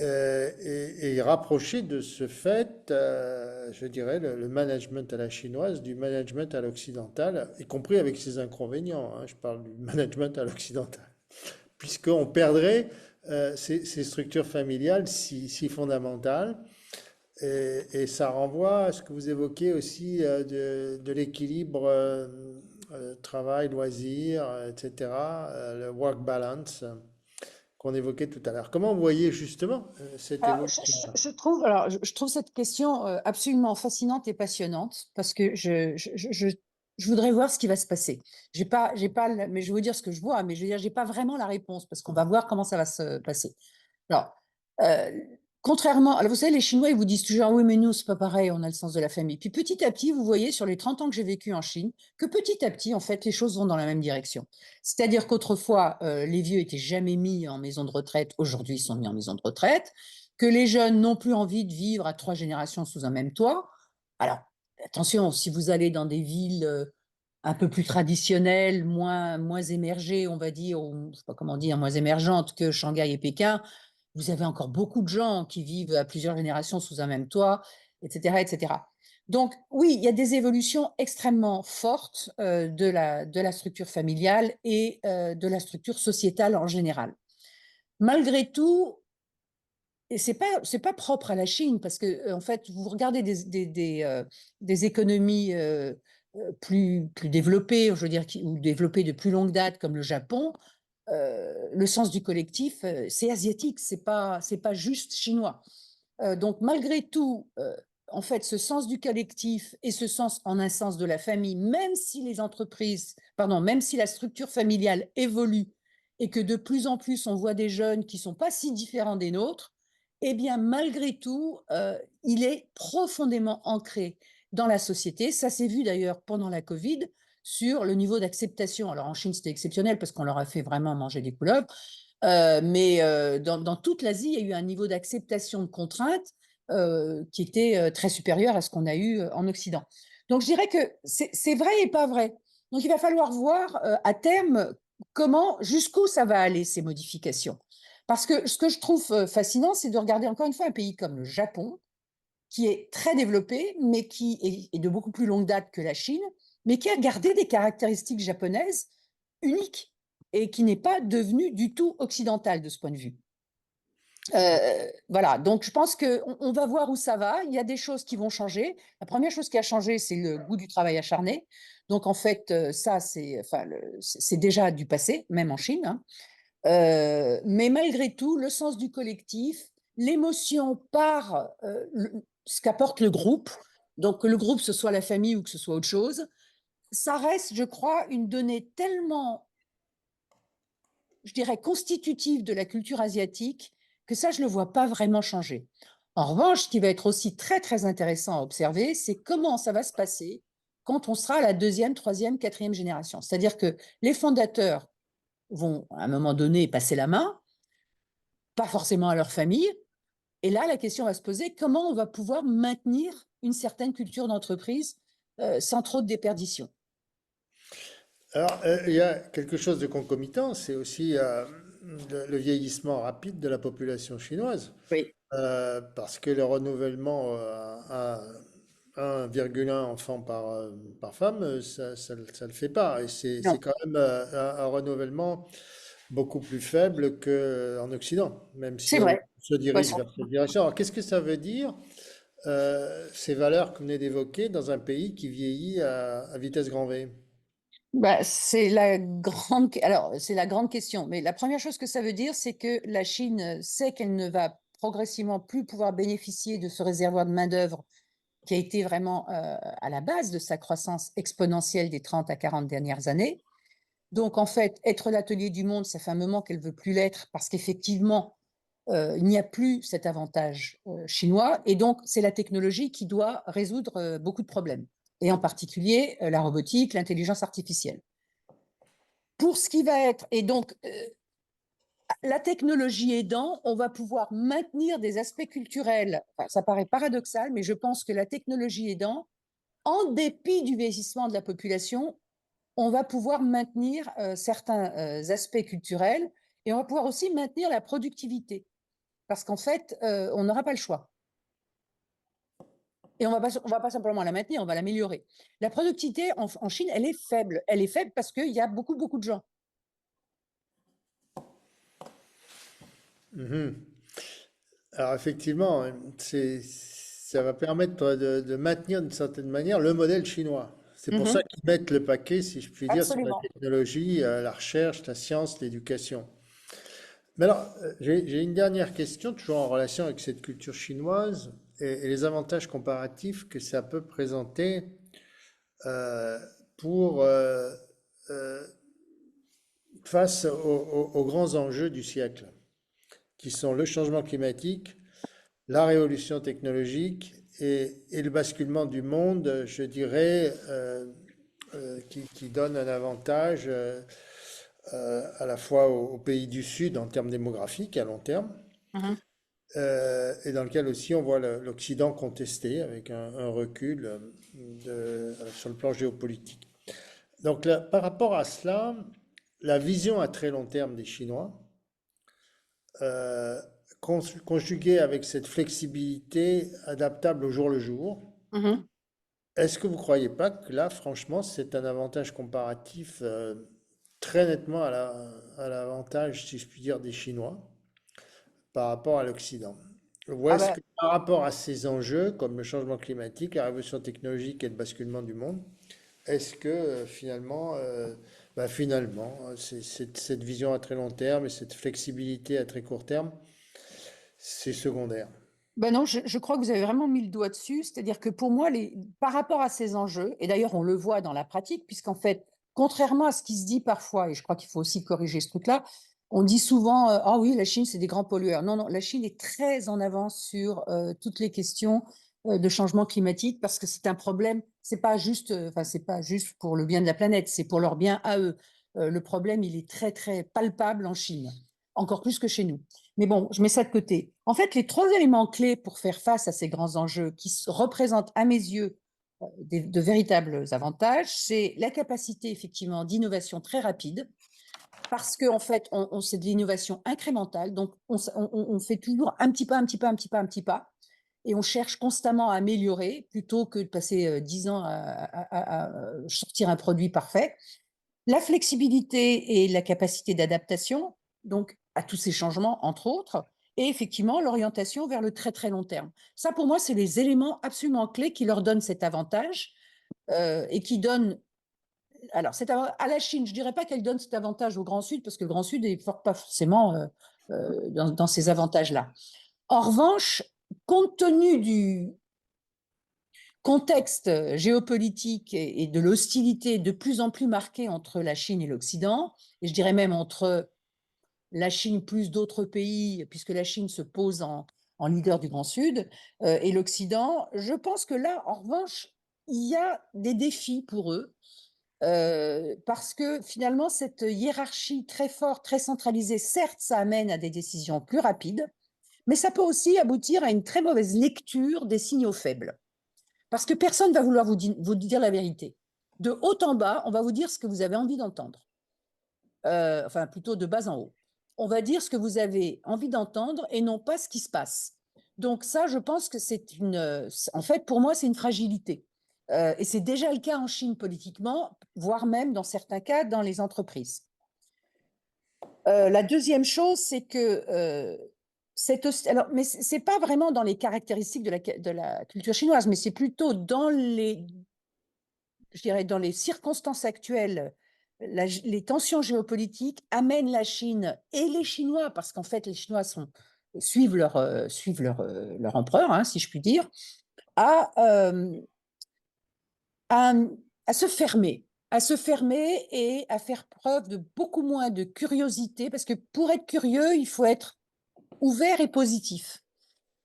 et rapprocher de ce fait, je dirais, le management à la chinoise du management à l'occidental, y compris avec ses inconvénients, hein, je parle du management à l'occidental, puisqu'on perdrait ces structures familiales si fondamentales. Et ça renvoie à ce que vous évoquez aussi de l'équilibre travail-loisir, etc., le work balance qu'on évoquait tout à l'heure. Comment vous voyez justement cette Alors, évolution-là? je trouve cette question absolument fascinante et passionnante parce que je voudrais voir ce qui va se passer. J'ai pas, mais je vais vous dire ce que je vois, mais je veux dire, j'ai pas vraiment la réponse parce qu'on va voir comment ça va se passer. Alors, heu, contrairement alors vous savez, les Chinois, ils vous disent toujours: «Ah oui, mais nous, c'est pas pareil, on a le sens de la famille». Puis petit à petit, vous voyez sur les 30 ans que j'ai vécu en Chine, que petit à petit, en fait, les choses vont dans la même direction. C'est-à-dire qu'autrefois, les vieux étaient jamais mis en maison de retraite, aujourd'hui, ils sont mis en maison de retraite, que les jeunes n'ont plus envie de vivre à 3 générations sous un même toit. Alors, attention, si vous allez dans des villes, un peu plus traditionnelles, moins émergées, on va dire, ou je sais pas comment dire, moins émergentes que Shanghai et Pékin, vous avez encore beaucoup de gens qui vivent à plusieurs générations sous un même toit, et cetera, et cetera. Donc oui, il y a des évolutions extrêmement fortes, de la structure familiale et de la structure sociétale en général. Malgré tout, et c'est pas propre à la Chine parce que, en fait, vous regardez des économies, plus développées, je veux dire qui ou développées de plus longue date comme le Japon, le sens du collectif, c'est asiatique, c'est pas juste chinois. Donc malgré tout, en fait, ce sens du collectif et ce sens en un sens de la famille, même si les entreprises pardon, même si la structure familiale évolue et que de plus en plus on voit des jeunes qui sont pas si différents des nôtres, eh bien malgré tout, il est profondément ancré dans la société. Ça s'est vu d'ailleurs pendant la covid sur le niveau d'acceptation. Alors en Chine, c'était exceptionnel parce qu'on leur a fait vraiment manger des couleuvres, mais dans toute l'Asie, il y a eu un niveau d'acceptation de contraintes qui était très supérieur à ce qu'on a eu en Occident. Donc je dirais que c'est vrai et pas vrai. Donc il va falloir voir à terme comment, jusqu'où ça va aller ces modifications. Parce que ce que je trouve fascinant, c'est de regarder encore une fois un pays comme le Japon, qui est très développé, mais qui est de beaucoup plus longue date que la Chine, mais qui a gardé des caractéristiques japonaises uniques et qui n'est pas devenu du tout occidental de ce point de vue. Voilà, donc je pense qu'on va voir où ça va. Il y a des choses qui vont changer. La première chose qui a changé, c'est le goût du travail acharné. Donc en fait, ça, c'est déjà du passé, même en Chine, hein. Mais malgré tout, le sens du collectif, l'émotion par ce qu'apporte le groupe, donc que le groupe, ce soit la famille ou que ce soit autre chose, ça reste, je crois, une donnée tellement, je dirais, constitutive de la culture asiatique que ça, je ne le vois pas vraiment changer. En revanche, ce qui va être aussi très, très intéressant à observer, c'est comment ça va se passer quand on sera à la deuxième, troisième, quatrième génération. C'est-à-dire que les fondateurs vont, à un moment donné, passer la main, pas forcément à leur famille. Et là, la question va se poser, comment on va pouvoir maintenir une certaine culture d'entreprise sans trop de déperdition? Alors, il y a quelque chose de concomitant, c'est aussi le vieillissement rapide de la population chinoise. Oui. Parce que le renouvellement à 1,1 enfant par femme, ça le fait pas. Et c'est Non, quand même un renouvellement beaucoup plus faible qu'en Occident, même si c'est on vrai. se Ouais, dirige vers cette direction. Alors, qu'est-ce que ça veut dire, ces valeurs que vous venez d'évoquer dans un pays qui vieillit à vitesse grand V? bah, alors, c'est la grande question. Mais la première chose que ça veut dire, c'est que la Chine sait qu'elle ne va progressivement plus pouvoir bénéficier de ce réservoir de main-d'œuvre qui a été vraiment à la base de sa croissance exponentielle des 30 à 40 dernières années. Donc, en fait, être l'atelier du monde, ça fait un moment qu'elle veut plus l'être parce qu'effectivement, il n'y a plus cet avantage chinois. Et donc, c'est la technologie qui doit résoudre beaucoup de problèmes. Et en particulier, la robotique, l'intelligence artificielle. Pour ce qui va être, et donc, la technologie aidant, on va pouvoir maintenir des aspects culturels. Enfin, ça paraît paradoxal, mais je pense que la technologie aidant, en dépit du vieillissement de la population, on va pouvoir maintenir certains aspects culturels et on va pouvoir aussi maintenir la productivité. Parce qu'en fait, on n'aura pas le choix. Et on va pas simplement la maintenir, on va l'améliorer. La productivité en Chine, elle est faible. Elle est faible parce qu'il y a beaucoup, beaucoup de gens. Mhm. Alors effectivement, ça va permettre de maintenir d'une certaine manière le modèle chinois. C'est pour ça Mhm, qu'ils mettent le paquet, si je puis dire, sur la absolument. technologie, la recherche, la science, l'éducation. Mais alors, j'ai une dernière question, toujours en relation avec cette culture chinoise et les avantages comparatifs que ça peut présenter euh, pour euh, face aux grands enjeux du siècle, qui sont le changement climatique, la révolution technologique et le basculement du monde, je dirais, qui donne un avantage à la fois aux pays du Sud en termes démographiques à long terme, Mhm. et dans lequel aussi on voit l'Occident contesté avec un recul sur le plan géopolitique. Donc là, par rapport à cela, la vision à très long terme des Chinois, euh, conjuguée avec cette flexibilité adaptable au jour le jour, Mhm. est-ce que vous ne croyez pas que là, franchement, c'est un avantage comparatif très nettement à l'avantage, si je puis dire, des Chinois par rapport à l'Occident? Ou Ah est-ce bah, que par rapport à ces enjeux, comme le changement climatique, la révolution technologique et le basculement du monde, est-ce que finalement, cette vision à très long terme et cette flexibilité à très court terme, c'est secondaire? ben non, je crois que vous avez vraiment mis le doigt dessus. C'est-à-dire que pour moi, par rapport à ces enjeux, et d'ailleurs on le voit dans la pratique, puisqu'en fait, contrairement à ce qui se dit parfois, et je crois qu'il faut aussi corriger ce truc-là, on dit souvent, ah oui, la Chine, c'est des grands pollueurs. Non, non, la Chine est très en avance sur toutes les questions de changement climatique, parce que c'est un problème, enfin, c'est pas juste pour le bien de la planète, c'est pour leur bien à eux. Le problème, il est très, très palpable en Chine, encore plus que chez nous. Mais bon, je mets ça de côté. En fait, les trois éléments clés pour faire face à ces grands enjeux qui représentent, à mes yeux, de véritables avantages, c'est la capacité, effectivement, d'innovation très rapide, parce qu'en fait, c'est de l'innovation incrémentale, donc on fait toujours un petit pas, un petit pas, un petit pas, un petit pas, et on cherche constamment à améliorer plutôt que de passer 10 ans à sortir un produit parfait. La flexibilité et la capacité d'adaptation, donc à tous ces changements, entre autres, et effectivement l'orientation vers le très très long terme. Ça, pour moi, c'est les éléments absolument clés qui leur donnent cet avantage et qui donnent. Alors, à la Chine, je ne dirais pas qu'elle donne cet avantage au Grand Sud, parce que le Grand Sud n'est pas forcément dans ces avantages-là. En revanche, compte tenu du contexte géopolitique et de l'hostilité de plus en plus marquée entre la Chine et l'Occident, et je dirais même entre la Chine plus d'autres pays, puisque la Chine se pose en leader du Grand Sud, et l'Occident, je pense que là, en revanche, il y a des défis pour eux parce que finalement, cette hiérarchie très forte, très centralisée, certes, ça amène à des décisions plus rapides, mais ça peut aussi aboutir à une très mauvaise lecture des signaux faibles. Parce que personne ne va vouloir vous dire la vérité. De haut en bas, on va vous dire ce que vous avez envie d'entendre. Enfin, plutôt de bas en haut. On va dire ce que vous avez envie d'entendre et non pas ce qui se passe. Donc ça, je pense que c'est en fait, pour moi, c'est une fragilité. Et c'est déjà le cas en Chine politiquement, voire même dans certains cas dans les entreprises. La deuxième chose, c'est que alors, mais c'est pas vraiment dans les caractéristiques de la culture chinoise, mais c'est plutôt dans je dirais, dans les circonstances actuelles. Les tensions géopolitiques amènent la Chine et les Chinois, parce qu'en fait, les Chinois suivent leur empereur, hein, si je puis dire, à, à, à se fermer et à faire preuve de beaucoup moins de curiosité, parce que pour être curieux, il faut être ouvert et positif.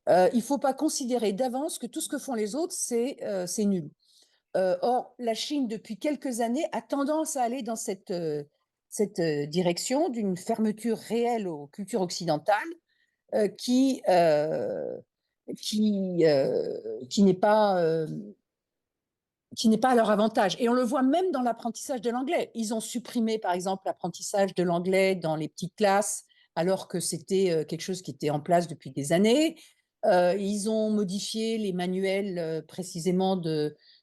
Il ne faut pas considérer d'avance que tout ce que font les autres, c'est nul. Or, la Chine, depuis quelques années, a tendance à aller dans cette direction d'une fermeture réelle aux cultures occidentales qui qui n'est pas à leur avantage. Et on le voit même dans l'apprentissage de l'anglais. Ils ont supprimé, par exemple, l'apprentissage de l'anglais dans les petites classes, alors que c'était quelque chose qui était en place depuis des années. Ils ont modifié les manuels précisément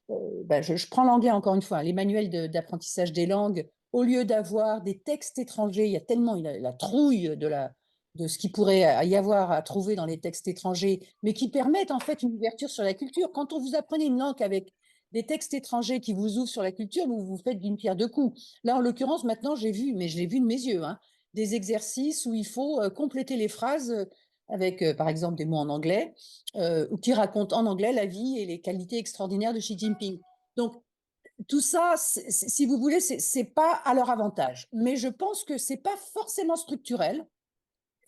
je prends l'anglais encore une fois, les manuels d'apprentissage des langues. Au lieu d'avoir des textes étrangers, il y a tellement la trouille de ce qu'il pourrait y avoir à trouver dans les textes étrangers, mais qui permettent en fait une ouverture sur la culture. Quand on vous apprenez une langue avec des textes étrangers qui vous ouvrent sur la culture, vous vous faites d'une pierre deux coups. Là, en l'occurrence, maintenant, j'ai vu, mais je l'ai vu de mes yeux, hein, des exercices où il faut compléter les phrases avec, par exemple, des mots en anglais, ou qui racontent en anglais la vie et les qualités extraordinaires de Xi Jinping. Donc, tout ça, si vous voulez, c'est pas à leur avantage. Mais je pense que c'est pas forcément structurel.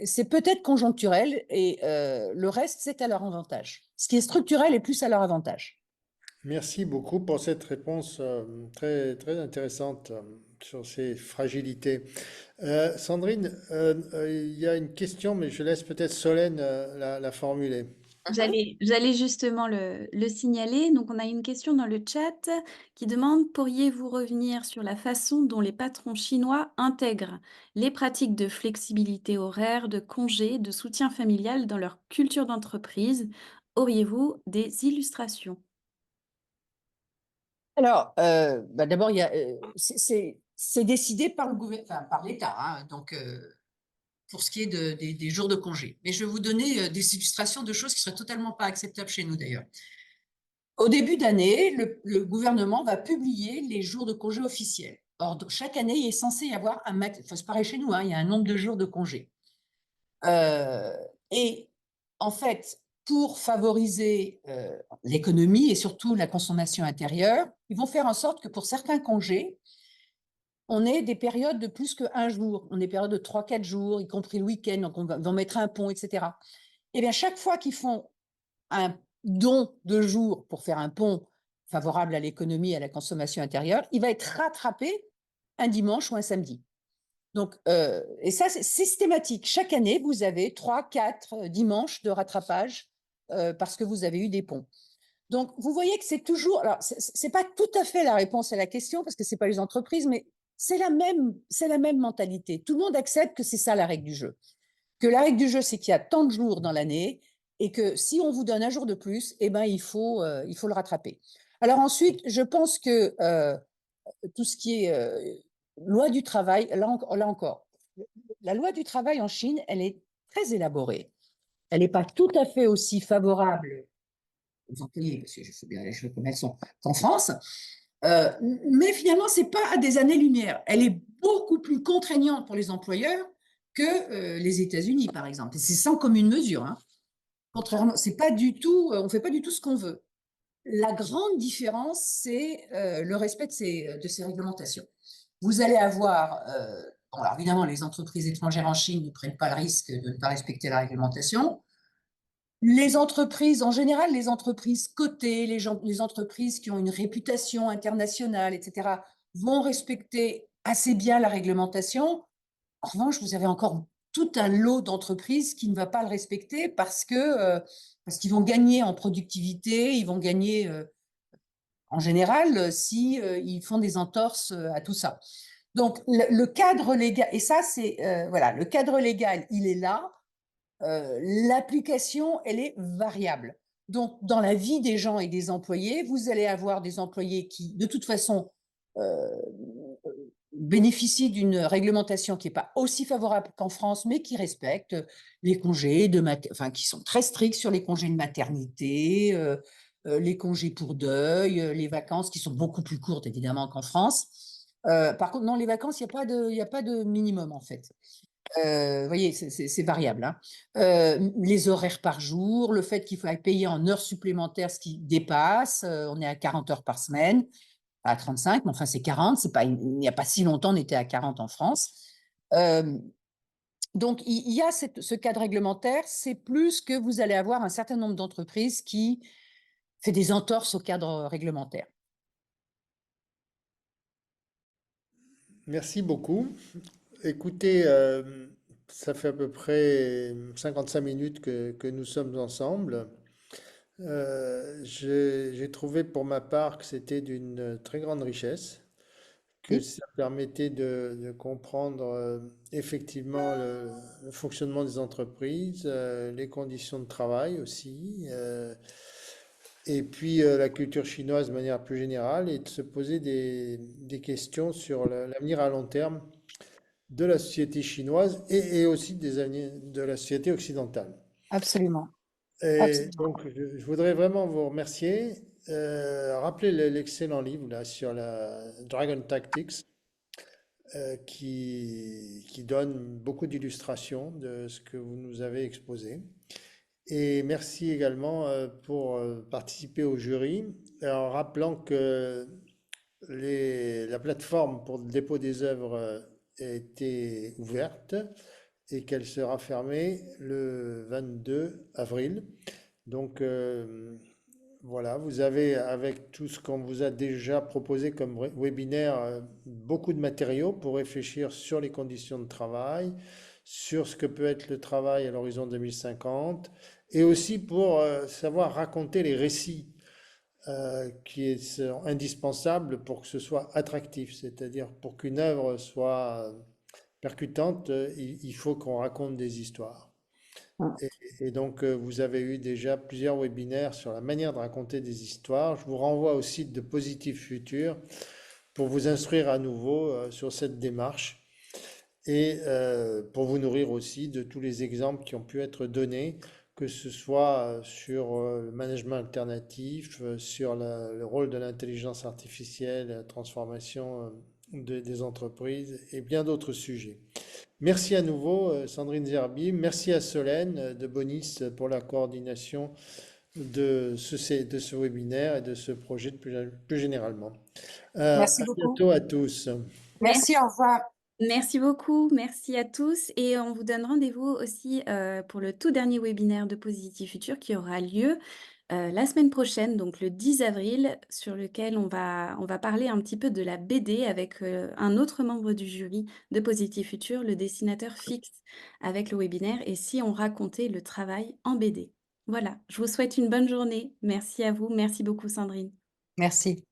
C'est peut-être conjoncturel et le reste, c'est à leur avantage. Ce qui est structurel est plus à leur avantage. Merci beaucoup pour cette réponse très, très intéressante sur ces fragilités. Sandrine, il y a une question, mais je laisse peut-être Solène la formuler. J'allais justement le signaler. Donc, on a une question dans le chat qui demande: pourriez-vous revenir sur la façon dont les patrons chinois intègrent les pratiques de flexibilité horaire, de congé, de soutien familial dans leur culture d'entreprise? Auriez-vous des illustrations? Alors, d'abord, c'est décidé par par l'État, hein, donc pour ce qui est des jours de congé. Mais je vais vous donner des illustrations de choses qui seraient totalement pas acceptables chez nous d'ailleurs. Au début d'année, le gouvernement va publier les jours de congé officiels. Or, chaque année, il est censé y avoir enfin, c'est pareil chez nous, hein, il y a un nombre de jours de congé. Et en fait, pour favoriser l'économie et surtout la consommation intérieure, ils vont faire en sorte que pour certains congés, on ait des périodes de plus qu'un jour. On a des périodes de 3-4 jours, y compris le week-end, donc on va mettre un pont, etc. Et bien, chaque fois qu'ils font un don de jours pour faire un pont favorable à l'économie et à la consommation intérieure, il va être rattrapé un dimanche ou un samedi. Donc, et ça, c'est systématique. Chaque année, vous avez 3-4 dimanches de rattrapage parce que vous avez eu des ponts. Donc, vous voyez que c'est toujours. Alors, c'est pas tout à fait la réponse à la question parce que c'est pas les entreprises, mais c'est la même mentalité. Tout le monde accepte que c'est ça la règle du jeu. Que la règle du jeu, c'est qu'il y a tant de jours dans l'année et que si on vous donne un jour de plus, eh ben, il faut le rattraper. Alors ensuite, je pense que tout ce qui est loi du travail, là encore, la loi du travail en Chine, elle est très élaborée. Elle n'est pas tout à fait aussi favorable aux employés, parce que je sais bien les choses comme elles sont qu'en France, mais finalement, ce n'est pas à des années-lumière. Elle est beaucoup plus contraignante pour les employeurs que les États-Unis, par exemple. Et c'est sans commune mesure. Hein. Contrairement, c'est pas du tout, on ne fait pas du tout ce qu'on veut. La grande différence, c'est le respect de ces réglementations. Vous allez avoir, bon, alors évidemment, les entreprises étrangères en Chine ne prennent pas le risque de ne pas respecter la réglementation. Les entreprises, en général, les entreprises cotées, les entreprises qui ont une réputation internationale, etc., vont respecter assez bien la réglementation. En revanche, vous avez encore tout un lot d'entreprises qui ne va pas le respecter parce qu'ils vont gagner en productivité, ils vont gagner en général si ils font des entorses à tout ça. Donc le cadre légal, et ça c'est voilà, le cadre légal, il est là. L'application, elle est variable. Donc, dans la vie des gens et des employés, vous allez avoir des employés qui, de toute façon, euh, bénéficient d'une réglementation qui n'est pas aussi favorable qu'en France, mais qui respecte les congés enfin, qui sont très stricts sur les congés de maternité, les congés pour deuil, les vacances qui sont beaucoup plus courtes, évidemment, qu'en France. Par contre, non, les vacances, il y a pas de minimum, en fait. Vous voyez, c'est variable, hein. Les horaires par jour, le fait qu'il faut payer en heures supplémentaires ce qui dépasse, on est à 40 heures par semaine, à 35, mais enfin c'est 40, c'est pas, il n'y a pas si longtemps, on était à 40 en France. Donc il y a ce cadre réglementaire, c'est plus que vous allez avoir un certain nombre d'entreprises qui fait des entorses au cadre réglementaire. Merci beaucoup. Écoutez, ça fait à peu près 55 minutes que nous sommes ensemble. J'ai trouvé pour ma part que c'était d'une très grande richesse, que Oui, ça permettait de comprendre effectivement le fonctionnement des entreprises, les conditions de travail aussi, et puis la culture chinoise de manière plus générale, et de se poser des questions sur l'avenir à long terme de la société chinoise et aussi de la société occidentale. absolument, Et absolument. donc, je voudrais vraiment vous remercier. Rappeler l'excellent livre là, sur la Dragon Tactics, qui donne beaucoup d'illustrations de ce que vous nous avez exposé. Et merci également pour participer au jury, en rappelant que la plateforme pour le dépôt des œuvres était ouverte et qu'elle sera fermée le 22 avril. Donc voilà, vous avez, avec tout ce qu'on vous a déjà proposé comme webinaire, beaucoup de matériaux pour réfléchir sur les conditions de travail, sur ce que peut être le travail à l'horizon 2050, et aussi pour savoir raconter les récits sont indispensables pour que ce soit attractif. C'est-à-dire, pour qu'une œuvre soit percutante, il faut qu'on raconte des histoires. Et, et donc, vous avez eu déjà plusieurs webinaires sur la manière de raconter des histoires. Je vous renvoie au site de Positif Futur pour vous instruire à nouveau sur cette démarche et pour vous nourrir aussi de tous les exemples qui ont pu être donnés, que ce soit sur le management alternatif, sur le rôle de l'intelligence artificielle, la transformation des entreprises et bien d'autres sujets. Merci à nouveau, Sandrine Zerbi. Merci à Solène de Bonis pour la coordination de ce webinaire et de ce projet plus généralement. Merci À beaucoup. bientôt à tous. Merci, au revoir. Merci beaucoup, merci à tous et on vous donne rendez-vous aussi pour le tout dernier webinaire de Positif Futur qui aura lieu la semaine prochaine, donc le 10 avril, sur lequel on va parler un petit peu de la BD avec un autre membre du jury de Positif Futur, le dessinateur Fix, avec le webinaire et si on racontait le travail en BD. Voilà, je vous souhaite une bonne journée. Merci à vous, merci beaucoup Sandrine. Merci.